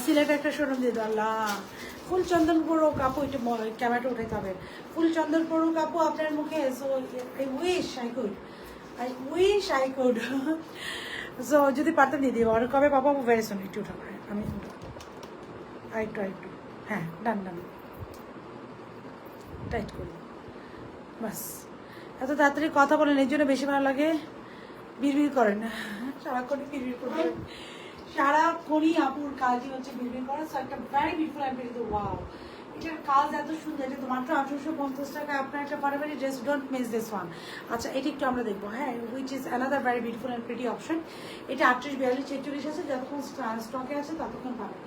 সিলেটে একটা শোরুম দিয়ে দাও। আল্লাহ ফুল চন্দন পড়ো কাপু, একটু ক্যামেরাটা উঠাইতে হবে। ফুল চন্দন পড়ো কাপু আপনার মুখে। So I wish I could so যদি পারতাম দিয়ে দিব। আর কবে পাবো ভেরি সুন। একটু উঠাবো, আমি একটু হ্যাঁ ডান টাইট করি বাস। এত তাড়াতাড়ি কথা বলেন, এই জন্য বেশি ভালো লাগে। বিড়বিড় করেন সারাক্ষণই, বিড়বিড় করবেন সারাক্ষণই। আপুর কাজই হচ্ছে বিড়বিড় করা। সো একটা ভেরি বিউটিফুল অ্যান্ড ওয়াও, এটার কাজ এত সুন্দর, এটা তো মাত্র 1850 টাকা আপনার একটা পারিবারিক dress, don't miss this one. আচ্ছা এটা একটু আমরা দেখবো, হ্যাঁ, which is another very beautiful and pretty option. এটা 38, 42, 46 আছে, যতক্ষণ স্টকে আছে ততক্ষণ পাবে।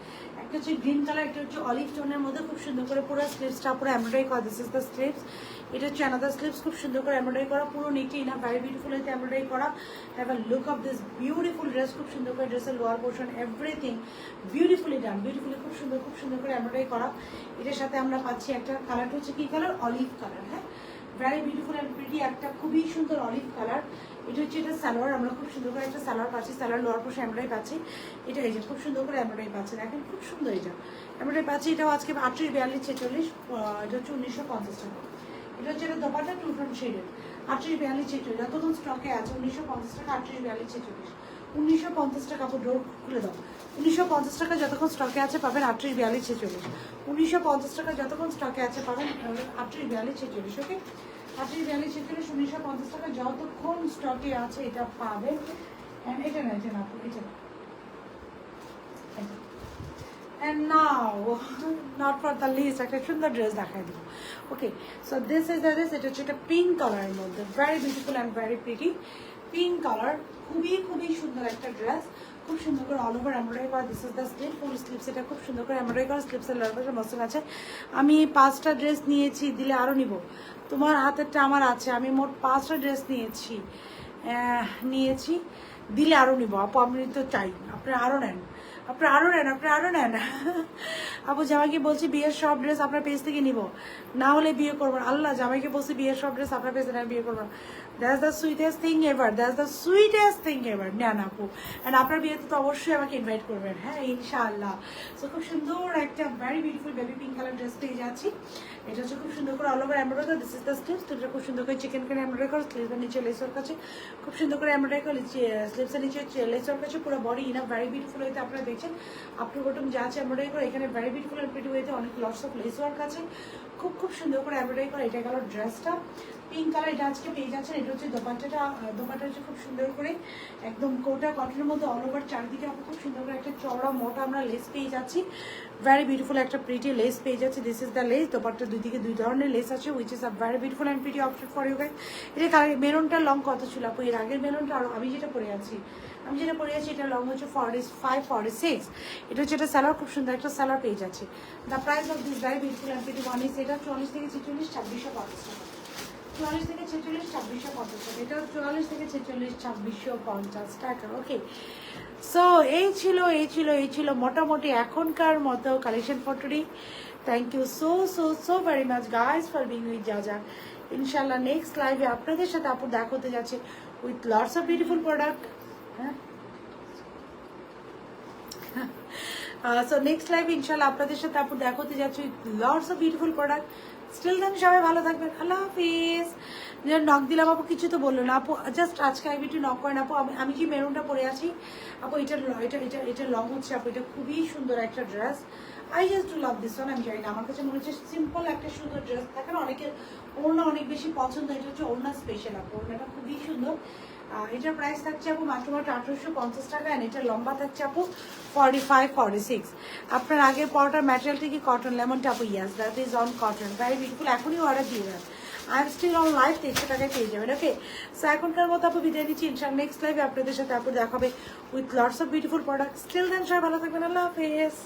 একটা হচ্ছে গ্রিন কালার, একটা হচ্ছে অলিভ টোনের মধ্যে খুব সুন্দর করে পুরো স্লিভসটা পুরো এমব্রয়ডারি করা, দিস ইজ দ্য স্লিভস। এটা হচ্ছে অ্যানাদার স্লিভস, খুব সুন্দর করে এমব্রয়ডারি করা, পুরো নিচে না ভেরি বিউটিফুল হয়েছে এমব্রয়ডারি করা। Have a look of this beautiful dress, খুব সুন্দর করে ড্রেসের লোয়ার পোর্শন এভরিথিং বিউটিফুলি ডান, বিউটিফুলি খুব সুন্দর করে এমব্রয়ডারি করা। এটার সাথে আমরা পাচ্ছি একটা কালারটা হচ্ছে কি কালার, অলিভ কালার, হ্যাঁ, ভেরি বিউটিফুল অ্যান্ড প্রিটি, একটা খুবই সুন্দর অলিভ কালার। এটা হচ্ছে এটা সালোয়ার, আমরা খুব সুন্দর করে একটা সালোয়ার পাচ্ছি, সালোয়ার লোয়ার পোর্শন এমব্রয়ডারি পাচ্ছি। এটা এই যে খুব সুন্দর করে এমব্রয়ডারি পাচ্ছে, দেখেন খুব সুন্দর এটা এমব্রয়ডারি পাচ্ছি। এটাও আজকে 38, 42, 46, এটা হচ্ছে 1950 টাকা। এটা হচ্ছে এটা দোপাটা টু টোন শেডের, 38, 42, 46, যতক্ষণ স্টকে আছে 1950 টাকা, 38, 42, 46, 1950 টাকা। আপু ডোর খুলে দাও। 1950 টাকা যতক্ষণ স্টকে আছে পাবেন 38, 42, 46, 1950 টাকা যতক্ষণ স্টকে আছে পাবেন 38, 42, 46, ওকে, 38, 42, 46, 1950 টাকা যতক্ষণ স্টকে আছে এটা পাবেন। এটা না, এটা না, এটা না। And now, not for the least, একটা সুন্দর ড্রেস দেখাই দিব। Okay, so this is the dress. এটা হচ্ছে একটা পিঙ্ক কালারের মধ্যে, very beautiful and very pretty pink colour, খুবই সুন্দর একটা ড্রেস, খুব সুন্দর করে অল ওভার এমব্রয়ডারি করা। This is the sleeve, full sleeves, এটা খুব সুন্দর করে এমব্রয়ডারি করা, স্লিভসের লোয়ার পোর্শন মসৃণ আছে। আমি 5টা ড্রেস নিয়েছি, দিলে আরও নিব, তোমার হাতেরটা আমার আছে, আমি মোট 5টা ড্রেস নিয়েছি, দিলে আরও নিব আপু, আমি তো চাই আপনি আরও নেন, আপনি আরও নেন। আপু জামাইকে বলছি বিয়ের সব ড্রেস আপনার পেজ থেকে নিব, না হলে বিয়ে করবেন। আল্লাহ, জামাইকে বলছি বিয়ের সব ড্রেস আপনার পেজ থেকে বিয়ে করবেন। That's the sweetest thing ever, নেন আপু। অ্যান্ড আপনার বিয়েতে তো অবশ্যই আমাকে ইনভাইট করবেন, হ্যাঁ ইনশাআল্লাহ। সো খুব সুন্দর একটা very beautiful baby pink colour dress পেয়ে যাচ্ছি। এটা হচ্ছে খুব সুন্দর করে all over embroidery, this is the sleeves. এটা খুব সুন্দর করে চিকেন করে এমব্রয়ডারি করে, স্লিভসের নিচে লেসের কাছে খুব সুন্দর করে এমব্রয়ডারি করে, স্লিভসের নিচে লেসের কাছে পুরো বডি ইনাফ ভেরি বিউটিফুল হয়েছে। আপনারা দেখছেন আপনি বটম যা আছে এমব্রয়ডারি করে, এখানে ভেরি বিউটিফুল অ্যান্ড প্রিটি হয়েছে, অনেক লটস অফ লেস ওয়ার্ক আছে, খুব সুন্দর করে এমব্রয়ডারি করে। এটা গেল ড্রেসটা পিঙ্ক কালার, এটা আজকে পেয়ে যাচ্ছেন। এটা হচ্ছে দোপাট্টাটা হচ্ছে খুব সুন্দর করে একদম কোটা কটনের মধ্যে অল ওভার চারদিকে আপনি খুব সুন্দর করে একটা চওড়া মোটা আমরা লেস পেয়ে যাচ্ছি, ভেরি বিউটিফুল একটা প্রিটি লেস পেয়ে যাচ্ছে। দিস ইজ দ্য লেস, দোপাট্টার দুই দিকে দুই ধরনের লেস আছে, which is a very beautiful and pretty option for you guys. এটা কালার মেরুনটার লং কত ছিল আপু? এর আগের মেরুনটা আর আমি যেটা পরে আছি এটা লং হচ্ছে 45, 46। এটা হচ্ছে এটা সালোয়ার, খুব সুন্দর একটা সালোয়ার পেয়ে যাচ্ছে। The price of this very beautiful and pretty one is, এটা 44 থেকে 46, 2650 টাকা। 44 থেকে 46, 2650 টাকা। এটা 44 থেকে 46, 2650 টাকা। ওকে, সো এই ছিল মোটামুটি এখনকার মতো collection for today. Thank you so very much guys for being with যা। ইনশাল্লাহ নেক্সট লাইভে আপনাদের সাথে আপু দেখা হতে যাচ্ছে with lots of beautiful product. হ্যাঁ, সো নেক্সট লাইভে ইনশাল্লাহ আপনাদের সাথে আপু দেখা হতে যাচ্ছে with lots of beautiful product. Still then সবাই ভালো থাকবেন, আল্লাহ হাফিজ। নক দিলাম আপু, কিছু তো বললো না আপু, জাস্ট আজকে আমি একটু নক করেন আপু। আমি যে মেরুনটা পরে আছি আপু, এটা লং হচ্ছে আপু, এটা খুবই সুন্দর একটা dress. I just love this one. আমি জানি না, আমার কাছে মনে হচ্ছে সিম্পল একটা সুন্দর ড্রেস থাকে না, অনেকের ওড়না অনেক বেশি পছন্দ, এটা হচ্ছে ওড়না স্পেশাল আপু, ওড়নাটা খুবই সুন্দর। এটার প্রাইস থাকছে আপু মাত্র 1850 টাকা, অ্যান্ড এটার লম্বা থাকছে আপু 45, 46। আপনার আগের পরোটার ম্যাটেরিয়ালটা কি কটন? লেমনটা আপু yes, that is on cotton, very beautiful. এখনই অর্ডার দিয়ে দেন, I am still on live, 300 টাকায় পেয়ে যাবেন। ওকে, সো এখনকার মতো আপু বিদায় দিচ্ছি, ইনশাআল্লাহ নেক্সট লাইভে আপনাদের সাথে আপু দেখাবে with lots of beautiful product. Still then সবাই ভালো থাকবেন, আল্লাহ হাফেজ।